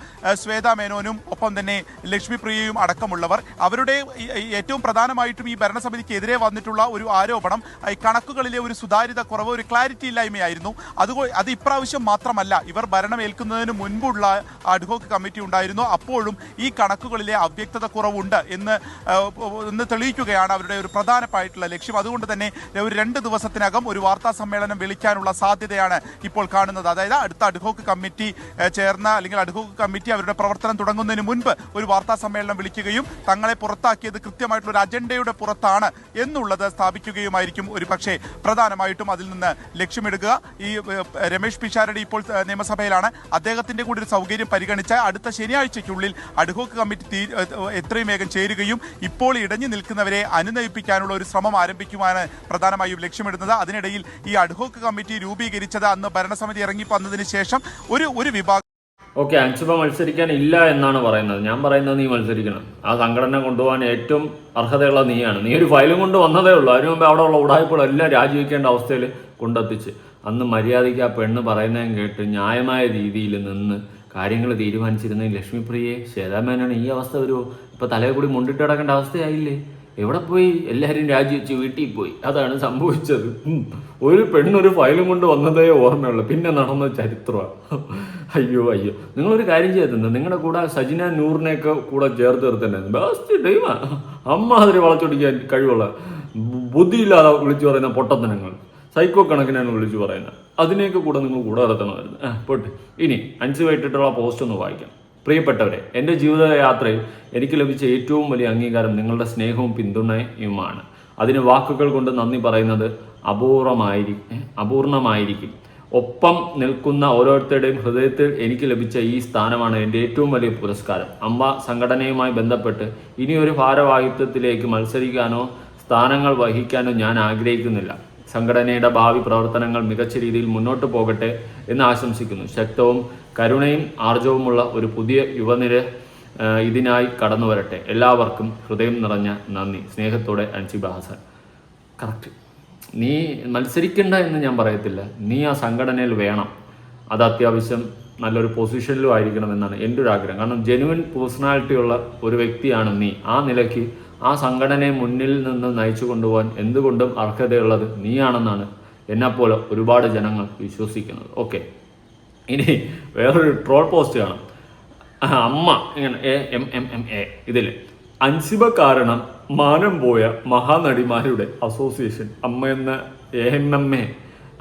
ശ്വേതാ മേനോനും ഒപ്പം തന്നെ ലക്ഷ്മി പ്രിയയും അടക്കമുള്ളവർ. അവരുടെ ഏറ്റവും പ്രധാനമായിട്ടും ഈ ഭരണസമിതിക്കെതിരെ വന്നിട്ടുള്ള ഒരു ആരോപണം കണക്കുകളിലെ ഒരു സുതാര്യത കുറവ്, ഒരു ക്ലാരിറ്റി ഇല്ലായ്മയായിരുന്നു. അത് ഇപ്രാവശ്യം മാത്രമല്ല, ഇവർ ഭരണമേൽക്കുന്നതിന് മുൻപുള്ള അഡ്ഹോക് കമ്മിറ്റി ഉണ്ടായിരുന്നു, അപ്പോഴും ഈ കണക്കുകളിലെ അവ്യക്തത കുറവുണ്ട് എന്ന് എന്ന് തെളിയിക്കുകയാണ് അവരുടെ ഒരു പ്രധാനമായിട്ടുള്ള ലക്ഷ്യം. അതുകൊണ്ട് തന്നെ ഒരു 2 ദിവസത്തിനകം ഒരു വാർത്താ സമ്മേളനം വിളിക്കാനുള്ള സാധ്യതയാണ് ഇപ്പോൾ കാണുന്നത്. അതായത് അടുത്ത അഡ്ഹോക്ക് കമ്മിറ്റി ചേർന്ന അല്ലെങ്കിൽ അഡ്ഹോക്ക് കമ്മിറ്റി അവരുടെ പ്രവർത്തനം തുടങ്ങുന്നതിന് മുൻപ് ഒരു വാർത്താ സമ്മേളനം വിളിക്കുകയും തങ്ങളെ പുറത്താക്കിയത് കൃത്യമായിട്ടുള്ള ഒരു അജണ്ടയുടെ പുറത്താണ് എന്നുള്ളത് സ്ഥാപിക്കുകയുമായിരിക്കും ഒരു പക്ഷേ പ്രധാനമായിട്ടും അതിൽ നിന്ന് ലക്ഷ്യമിടുക. ഈ രമേഷ് പിഷാരടി ഇപ്പോൾ നിയമസഭയിലാണ്. അദ്ദേഹത്തിന്റെ കൂടി ഒരു സൗകര്യം പരിഗണിച്ച അടുത്ത ശനിയാഴ്ചയ്ക്കുള്ളിൽ അഡ്ഹോക്ക് കമ്മിറ്റി എത്രയും വേഗം ചേരുകയും ഇപ്പോൾ ഇടഞ്ഞു നിൽക്കുന്നവരെ അനുനയിപ്പിക്കാനുള്ള ഒരു ശ്രമം ആരംഭിക്കുവാനാണ് പ്രധാനമായും ലക്ഷ്യമിടുന്നത്. അതിനിടയിൽ ഈ അഡ്ഹോക്ക് കമ്മിറ്റി രൂപീകരിച്ചത് അന്ന് ഭരണസമിതി ഇറങ്ങി വന്നതിന് ശേഷം ഒരു വിഭാഗം ഓക്കെ, അൻസിബ മത്സരിക്കാൻ ഇല്ല എന്നാണ് പറയുന്നത്. ഞാൻ പറയുന്നത് നീ മത്സരിക്കണം. ആ സംഘടന കൊണ്ടുപോകാൻ ഏറ്റവും അർഹതയുള്ള നീയാണ്. നീ ഒരു ഫയലും കൊണ്ട് വന്നതേ ഉള്ളൂ. അതിനു മുമ്പ് അവിടെ ഉള്ള ഉടായ്പകളെല്ലാം രാജിവെക്കേണ്ട അവസ്ഥയിൽ കൊണ്ടെത്തിച്ച് അന്ന് മര്യാദയ്ക്ക് ആ പെണ്ണ് പറയുന്നതും കേട്ട് ന്യായമായ രീതിയിൽ നിന്ന് കാര്യങ്ങൾ തീരുമാനിച്ചിരുന്ന ലക്ഷ്മിപ്രിയെ ശ്വേതാമേനോൻ ഈ അവസ്ഥ വരുമോ? ഇപ്പം തലയിൽ കൂടി മുണ്ടിട്ട് കിടക്കേണ്ട അവസ്ഥയായില്ലേ? എവിടെ പോയി? എല്ലാവരും രാജിവെച്ച് വീട്ടിൽ പോയി. അതാണ് സംഭവിച്ചത്. ഒരു പെണ്ണൊരു ഫയലും കൊണ്ട് വന്നതേ ഓർമ്മയുള്ളൂ. പിന്നെ നടന്ന ചരിത്രമാണ്. അയ്യോ അയ്യോ, നിങ്ങളൊരു കാര്യം ചെയ്തിട്ടുണ്ട്. നിങ്ങളുടെ കൂടെ സജിന നൂറിനെയൊക്കെ കൂടെ ചേർത്ത് നിർത്തണ്ടായിരുന്നു. ബെസ്റ്റ് ടൈമാ. അമ്മ അതിന് വളച്ചൊടിക്കാൻ കഴിവുള്ള ബുദ്ധിയില്ലാതെ വിളിച്ചു പറയുന്ന പൊട്ടത്തനങ്ങൾ, സൈക്കോ കണക്കിനാണ് വിളിച്ചു പറയുന്നത്. അതിനെയൊക്കെ കൂടെ നിങ്ങൾ കൂടെ നടത്തണമായിരുന്നു. പോട്ടെ, ഇനി അൻസിബ പോസ്റ്റ് ഒന്ന് വായിക്കാം. പ്രിയപ്പെട്ടവരെ, എൻ്റെ ജീവിതയാത്രയിൽ എനിക്ക് ലഭിച്ച ഏറ്റവും വലിയ അംഗീകാരം നിങ്ങളുടെ സ്നേഹവും പിന്തുണയുമാണ്. അതിന് വാക്കുകൾ കൊണ്ട് നന്ദി പറയുന്നത് അപൂർണമായിരിക്കും. ഒപ്പം നിൽക്കുന്ന ഓരോരുത്തരുടെയും ഹൃദയത്തിൽ എനിക്ക് ലഭിച്ച ഈ സ്ഥാനമാണ് എൻ്റെ ഏറ്റവും വലിയ പുരസ്കാരം. അമ്മ സംഘടനയുമായി ബന്ധപ്പെട്ട് ഇനിയൊരു ഭാരവാഹിത്വത്തിലേക്ക് മത്സരിക്കാനോ സ്ഥാനങ്ങൾ വഹിക്കാനോ ഞാൻ ആഗ്രഹിക്കുന്നില്ല. സംഘടനയുടെ ഭാവി പ്രവർത്തനങ്ങൾ മികച്ച രീതിയിൽ മുന്നോട്ട് പോകട്ടെ എന്ന് ആശംസിക്കുന്നു. ശക്തവും കരുണയും ആർജവുമുള്ള ഒരു പുതിയ യുവനിര ഇതിനായി കടന്നു വരട്ടെ. എല്ലാവർക്കും ഹൃദയം നിറഞ്ഞ നന്ദി. സ്നേഹത്തോടെ അൻസിബ ഹസൻ. കറക്റ്റ്. നീ മത്സരിക്കണ്ട എന്ന് ഞാൻ പറയത്തില്ല. നീ ആ സംഘടനയിൽ വേണം. അത് അത്യാവശ്യം നല്ലൊരു പൊസിഷനിലും ആയിരിക്കണം എന്നാണ് എൻ്റെ ഒരു ആഗ്രഹം. കാരണം ജെനുവിൻ പേഴ്സണാലിറ്റി ഉള്ള ഒരു വ്യക്തിയാണ് നീ. ആ നിലയ്ക്ക് ആ സംഘടനയെ മുന്നിൽ നിന്ന് നയിച്ചു കൊണ്ടുപോകാൻ എന്തുകൊണ്ടും അർഹതയുള്ളത് നീയാണെന്നാണ് എന്നെപ്പോലെ ഒരുപാട് ജനങ്ങൾ വിശ്വസിക്കുന്നത്. ഓക്കെ, ഇനി വേറൊരു ട്രോൾ പോസ്റ്റ് കാണാം. അമ്മ ഇങ്ങനെ AMMA ഇതിൽ അൻസിബ കാരണം മാനം പോയ മഹാനടിമാരുടെ അസോസിയേഷൻ. അമ്മ എന്ന AMMA,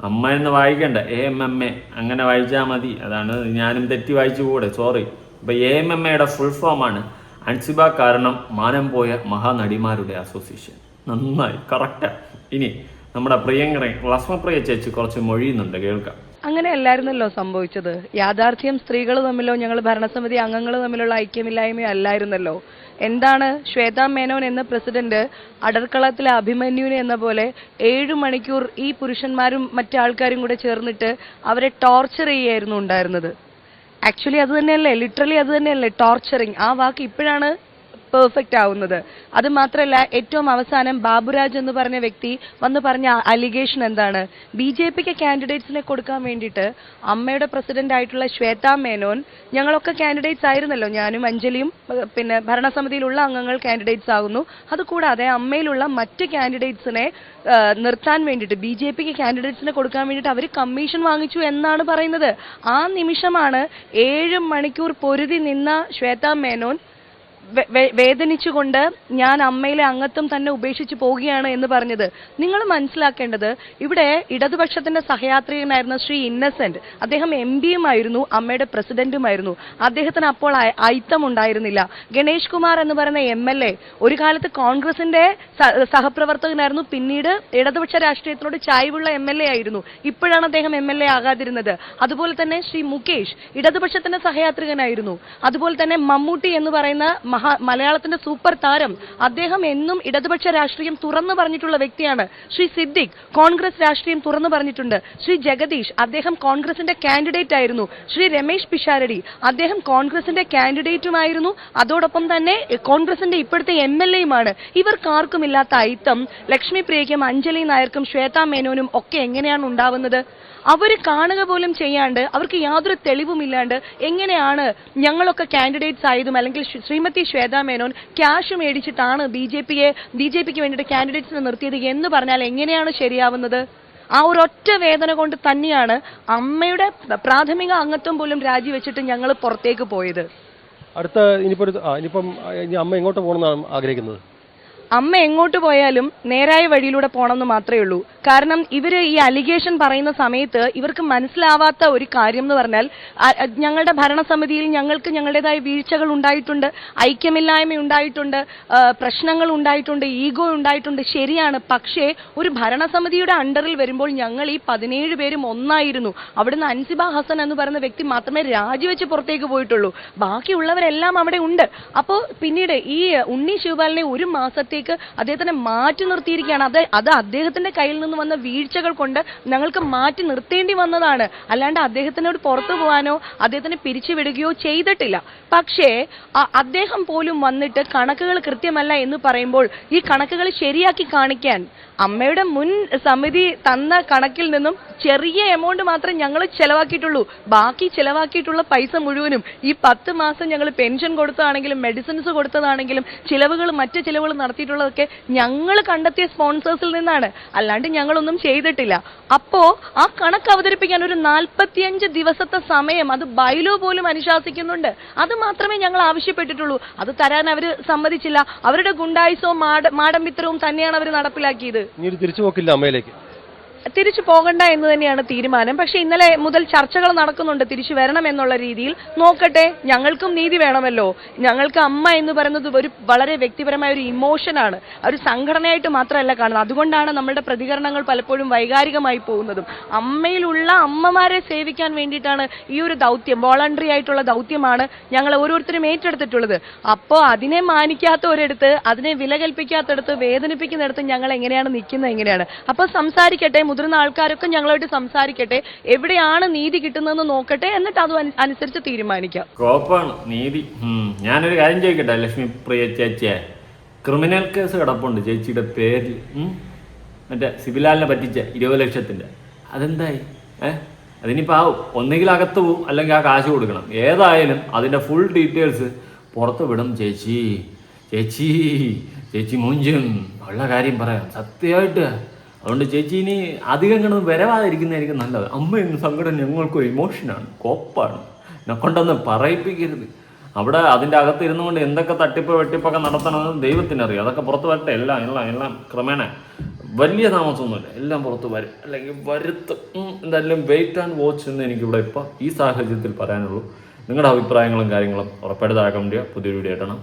അമ്മ എന്ന് വായിക്കണ്ട, AMMA അങ്ങനെ വായിച്ചാൽ മതി. അതാണ് ഞാനും തെറ്റി വായിച്ചു കൂടെ, സോറി. അപ്പം AMMAയുടെ ഫുൾ ഫോമാണ് അൻസിബ കാരണം മാനം പോയ മഹാനടിമാരുടെ അസോസിയേഷൻ. നന്നായി, കറക്റ്റാ. ഇനി നമ്മുടെ പ്രിയങ്കരെ ലക്ഷ്മപ്രിയ ചേച്ചി കുറച്ച് മൊഴിയുന്നുണ്ട്, കേൾക്കാം. അങ്ങനെ അല്ലായിരുന്നല്ലോ സംഭവിച്ചത്. യാഥാർത്ഥ്യം സ്ത്രീകൾ തമ്മിലോ ഞങ്ങൾ ഭരണസമിതി അംഗങ്ങൾ തമ്മിലുള്ള ഐക്യമില്ലായ്മയോ അല്ലായിരുന്നല്ലോ. എന്താണ് ശ്വേതാ മേനോൻ എന്ന പ്രസിഡന്റ് അടർക്കളത്തിലെ അഭിമന്യുവിനെ എന്ന പോലെ 7 മണിക്കൂർ ഈ പുരുഷന്മാരും മറ്റാൾക്കാരും കൂടെ ചേർന്നിട്ട് അവരെ ടോർച്ചർ ചെയ്യായിരുന്നു ഉണ്ടായിരുന്നത്. ആക്ച്വലി അത് തന്നെയല്ലേ, ലിറ്ററലി അത് തന്നെയല്ലേ ടോർച്ചറിങ്. ആ വാക്ക് ഇപ്പോഴാണ് പെർഫെക്റ്റ് ആവുന്നത്. അത് മാത്രമല്ല, ഏറ്റവും അവസാനം ബാബുരാജ് എന്ന് പറഞ്ഞ വ്യക്തി വന്ന് പറഞ്ഞ അലിഗേഷൻ എന്താണ്? BJPക്ക് കാൻഡിഡേറ്റ്സിനെ കൊടുക്കാൻ വേണ്ടിയിട്ട് അമ്മയുടെ പ്രസിഡന്റ് ആയിട്ടുള്ള ശ്വേതാ മേനോൻ, ഞങ്ങളൊക്കെ കാൻഡിഡേറ്റ്സ് ആയിരുന്നല്ലോ, ഞാനും അഞ്ജലിയും പിന്നെ ഭരണസമിതിയിലുള്ള അംഗങ്ങൾ കാൻഡിഡേറ്റ്സ് ആകുന്നു. അതുകൂടാതെ അമ്മയിലുള്ള മറ്റ് കാൻഡിഡേറ്റ്സിനെ നിർത്താൻ വേണ്ടിയിട്ട് BJPക്ക് കാൻഡിഡേറ്റ്സിനെ കൊടുക്കാൻ വേണ്ടിയിട്ട് അവർ കമ്മീഷൻ വാങ്ങിച്ചു എന്നാണ് പറയുന്നത്. ആ നിമിഷമാണ് 7 മണിക്കൂർ പൊരുതി നിന്ന ശ്വേതാ മേനോൻ വേദനിച്ചുകൊണ്ട് ഞാൻ അമ്മയിലെ അംഗത്വം തന്നെ ഉപേക്ഷിച്ച് പോവുകയാണ് എന്ന് പറഞ്ഞത്. നിങ്ങൾ മനസ്സിലാക്കേണ്ടത്, ഇവിടെ ഇടതുപക്ഷത്തിന്റെ സഹയാത്രികനായിരുന്ന ശ്രീ ഇന്നസെന്റ്, അദ്ദേഹം MPയുമായിരുന്നു, അമ്മയുടെ പ്രസിഡന്റുമായിരുന്നു. അദ്ദേഹത്തിന് അപ്പോൾ ഐത്തം ഉണ്ടായിരുന്നില്ല. ഗണേഷ് കുമാർ എന്ന് പറയുന്ന MLA ഒരു കാലത്ത് കോൺഗ്രസിന്റെ സഹപ്രവർത്തകനായിരുന്നു, പിന്നീട് ഇടതുപക്ഷ രാഷ്ട്രീയത്തിനോട് ചായ്വുള്ള MLA ആയിരുന്നു. ഇപ്പോഴാണ് അദ്ദേഹം MLA ആകാതിരുന്നത്. അതുപോലെ തന്നെ ശ്രീ മുകേഷ് ഇടതുപക്ഷത്തിന്റെ സഹയാത്രികനായിരുന്നു. അതുപോലെ തന്നെ മമ്മൂട്ടി എന്ന് പറയുന്ന മലയാളത്തിന്റെ സൂപ്പർ താരം, അദ്ദേഹം എന്നും ഇടതുപക്ഷ രാഷ്ട്രീയം തുറന്നു പറഞ്ഞിട്ടുള്ള വ്യക്തിയാണ്. ശ്രീ സിദ്ദിഖ് കോൺഗ്രസ് രാഷ്ട്രീയം തുറന്നു പറഞ്ഞിട്ടുണ്ട്. ശ്രീ ജഗദീഷ്, അദ്ദേഹം കോൺഗ്രസിന്റെ കാൻഡിഡേറ്റ് ആയിരുന്നു. ശ്രീ രമേഷ് പിഷാരടി, അദ്ദേഹം കോൺഗ്രസിന്റെ കാൻഡിഡേറ്റുമായിരുന്നു, അതോടൊപ്പം തന്നെ കോൺഗ്രസിന്റെ ഇപ്പോഴത്തെ MLAയുമാണ്. ഇവർക്കാർക്കുമില്ലാത്ത ഐത്തം ലക്ഷ്മി പ്രിയയ്ക്കും അഞ്ജലി നായർക്കും ശ്വേതാ മേനോനും ഒക്കെ എങ്ങനെയാണ് ഉണ്ടാവുന്നത്? അവർ കാണുക പോലും ചെയ്യാണ്ട്, അവർക്ക് യാതൊരു തെളിവുമില്ലാണ്ട് എങ്ങനെയാണ് ഞങ്ങളൊക്കെ കാൻഡിഡേറ്റ്സ് ആയതും, അല്ലെങ്കിൽ ശ്രീമതി ശ്വേതാ മേനോൻ ക്യാഷ് മേടിച്ചിട്ടാണ് BJPക്ക് വേണ്ടിയിട്ട് കാൻഡിഡേറ്റ്സിനെ നിർത്തിയത് എന്ന് പറഞ്ഞാൽ എങ്ങനെയാണ് ശരിയാവുന്നത്? ആ ഒരൊറ്റ വേദന കൊണ്ട് തന്നെയാണ് അമ്മയുടെ പ്രാഥമിക അംഗത്വം പോലും രാജിവെച്ചിട്ട് ഞങ്ങൾ പുറത്തേക്ക് പോയത്. അടുത്ത ഇനിയിപ്പം അമ്മ എങ്ങോട്ട് പോകണമെന്നാണ് ആഗ്രഹിക്കുന്നത്? അമ്മ എങ്ങോട്ട് പോയാലും നേരായ വഴിയിലൂടെ പോകണമെന്ന് മാത്രമേ ഉള്ളൂ. കാരണം ഇവര് ഈ അലിഗേഷൻ പറയുന്ന സമയത്ത് ഇവർക്ക് മനസ്സിലാവാത്ത ഒരു കാര്യം എന്ന് പറഞ്ഞാൽ ഞങ്ങളുടെ ഭരണസമിതിയിൽ ഞങ്ങൾക്ക് ഞങ്ങളുടേതായ വീഴ്ചകൾ ഉണ്ടായിട്ടുണ്ട്, ഐക്യമില്ലായ്മ ഉണ്ടായിട്ടുണ്ട്, പ്രശ്നങ്ങൾ ഉണ്ടായിട്ടുണ്ട്, ഈഗോ ഉണ്ടായിട്ടുണ്ട്. ശരിയാണ്. പക്ഷേ ഒരു ഭരണസമിതിയുടെ അണ്ടറിൽ വരുമ്പോൾ ഞങ്ങൾ ഈ 17 പേരും ഒന്നായിരുന്നു. അവിടുന്ന് അൻസിബ ഹസൻ എന്ന് പറയുന്ന വ്യക്തി മാത്രമേ രാജിവെച്ച് പുറത്തേക്ക് പോയിട്ടുള്ളൂ. ബാക്കിയുള്ളവരെല്ലാം അവിടെ ഉണ്ട്. അപ്പോൾ പിന്നീട് ഈ ഉണ്ണി ശിവപാലിനെ ഒരു മാസത്തേക്ക് അദ്ദേഹത്തിനെ മാറ്റി നിർത്തിയിരിക്കുകയാണ്. അത് അദ്ദേഹത്തിന്റെ കയ്യിൽ നിന്ന് വന്ന വീഴ്ചകൾ കൊണ്ട് ഞങ്ങൾക്ക് മാറ്റി നിർത്തേണ്ടി വന്നതാണ്. അല്ലാണ്ട് അദ്ദേഹത്തിനോട് പുറത്തു പോകാനോ അദ്ദേഹത്തിനെ പിരിച്ചുവിടുകയോ ചെയ്തിട്ടില്ല. പക്ഷേ അദ്ദേഹം പോലും വന്നിട്ട് കണക്കുകൾ കൃത്യമല്ല എന്ന് പറയുമ്പോൾ ഈ കണക്കുകൾ ശരിയാക്കി കാണിക്കാൻ അമ്മയുടെ മുൻ സമിതി തന്ന കണക്കിൽ നിന്നും ചെറിയ എമൗണ്ട് മാത്രമേ ഞങ്ങൾ ചെലവാക്കിയിട്ടുള്ളൂ. ബാക്കി ചെലവാക്കിയിട്ടുള്ള പൈസ മുഴുവനും ഈ 10 മാസം ഞങ്ങൾ പെൻഷൻ കൊടുത്തതാണെങ്കിലും മെഡിസിൻസ് കൊടുത്തതാണെങ്കിലും മറ്റ് ചിലവുകൾ നടത്തിയിട്ടുള്ളതൊക്കെ ഞങ്ങൾ കണ്ടെത്തിയ സ്പോൺസേഴ്സിൽ നിന്നാണ്. അല്ലാണ്ട് ഞങ്ങളൊന്നും ചെയ്തിട്ടില്ല. അപ്പോ ആ കണക്ക് അവതരിപ്പിക്കാൻ ഒരു 45 ദിവസത്തെ സമയം അത് ബൈലോ പോലും അനുശാസിക്കുന്നുണ്ട്. അത് മാത്രമേ ഞങ്ങൾ ആവശ്യപ്പെട്ടിട്ടുള്ളൂ. അത് തരാൻ അവർ സമ്മതിച്ചില്ല. അവരുടെ ഗുണ്ടായിസവും മാടമ്പിത്തരവും തന്നെയാണ് അവർ നടപ്പിലാക്കിയത്. തിരിച്ചു പോക്കില്ല അമ്മയിലേക്ക്. തിരിച്ചു പോകണ്ട എന്ന് തന്നെയാണ് തീരുമാനം. പക്ഷെ ഇന്നലെ മുതൽ ചർച്ചകൾ നടക്കുന്നുണ്ട് തിരിച്ചു വരണം എന്നുള്ള രീതിയിൽ. നോക്കട്ടെ, ഞങ്ങൾക്കും നീതി വേണമല്ലോ. ഞങ്ങൾക്ക് അമ്മ എന്ന് പറയുന്നത് ഒരു വളരെ വ്യക്തിപരമായ ഒരു ഇമോഷനാണ്, ഒരു സംഘടനയായിട്ട് മാത്രമല്ല കാണുന്നത്. അതുകൊണ്ടാണ് നമ്മളുടെ പ്രതികരണങ്ങൾ പലപ്പോഴും വൈകാരികമായി പോകുന്നതും. അമ്മയിലുള്ള അമ്മമാരെ സേവിക്കാൻ വേണ്ടിയിട്ടാണ് ഈ ഒരു ദൗത്യം, വോളണ്ടറി ആയിട്ടുള്ള ദൗത്യമാണ് ഞങ്ങൾ ഓരോരുത്തരും ഏറ്റെടുത്തിട്ടുള്ളത്. അപ്പോൾ അതിനെ മാനിക്കാത്ത ഒരിടത്ത്, അതിനെ വില കൽപ്പിക്കാത്തടത്ത്, വേദനിപ്പിക്കുന്നിടത്ത് ഞങ്ങൾ എങ്ങനെയാണ് നിൽക്കുന്നത്? എങ്ങനെയാണ്? അപ്പോൾ സംസാരിക്കട്ടെ, മുതിർന്ന ആൾക്കാരൊക്കെ ഞങ്ങളായിട്ട് സംസാരിക്കട്ടെ, എവിടെയാണ് നീതി കിട്ടുന്നതെന്ന് നോക്കട്ടെ, എന്നിട്ട് അത് അനുസരിച്ച് തീരുമാനിക്കാം. കോപ്പാണ് നീതി. ഞാനൊരു കാര്യം ചോദിക്കട്ടെ ലക്ഷ്മി പ്രിയ ചേച്ചിയെ, ക്രിമിനൽ കേസ് കിടപ്പുണ്ട് ചേച്ചിയുടെ പേരിൽ, മറ്റേ സിബിലാലിനെ പറ്റിച്ച 20 ലക്ഷത്തിൻ്റെ. അതെന്തായി? അതിനിപ്പോൾ ആ ഒന്നുകിൽ അകത്ത് പോവും അല്ലെങ്കിൽ ആ കാശ് കൊടുക്കണം. ഏതായാലും അതിൻ്റെ ഫുൾ ഡീറ്റെയിൽസ് പുറത്ത് വിടും. ചേച്ചി ചേച്ചി ചേച്ചി മൂഞ്ചും ഉള്ള കാര്യം പറയാം സത്യമായിട്ട്. അതുകൊണ്ട് ചേച്ചി ഇനി അധികം കണ്ട് വരവാതിരിക്കുന്നതായിരിക്കും നല്ലത്. അമ്മയെന്ന് സങ്കടം ഞങ്ങൾക്കൊരു ഇമോഷനാണ്, കോപ്പാണ്, എന്നെ കൊണ്ടൊന്ന് പറയിപ്പിക്കരുത്. അവിടെ അതിൻ്റെ അകത്ത് ഇരുന്നുകൊണ്ട് എന്തൊക്കെ തട്ടിപ്പ് വെട്ടിപ്പൊക്കെ നടത്തണമെന്ന് ദൈവത്തിനറിയാം. അതൊക്കെ പുറത്ത് വരട്ടെ. എല്ലാം ക്രമേണ, വലിയ താമസമൊന്നുമില്ല, എല്ലാം പുറത്ത് വരും, അല്ലെങ്കിൽ വരുത്തും. എന്തായാലും വെയിറ്റ് ആൻഡ് വാച്ച് എന്ന് എനിക്കിവിടെ ഇപ്പോൾ ഈ സാഹചര്യത്തിൽ പറയാനുള്ളൂ. നിങ്ങളുടെ അഭിപ്രായങ്ങളും കാര്യങ്ങളും ഉറപ്പായിട്ട് താഴെ കമന്റ് ചെയ്യുക. പുതിയൊരു വീഡിയോ ആയിട്ടാണ്.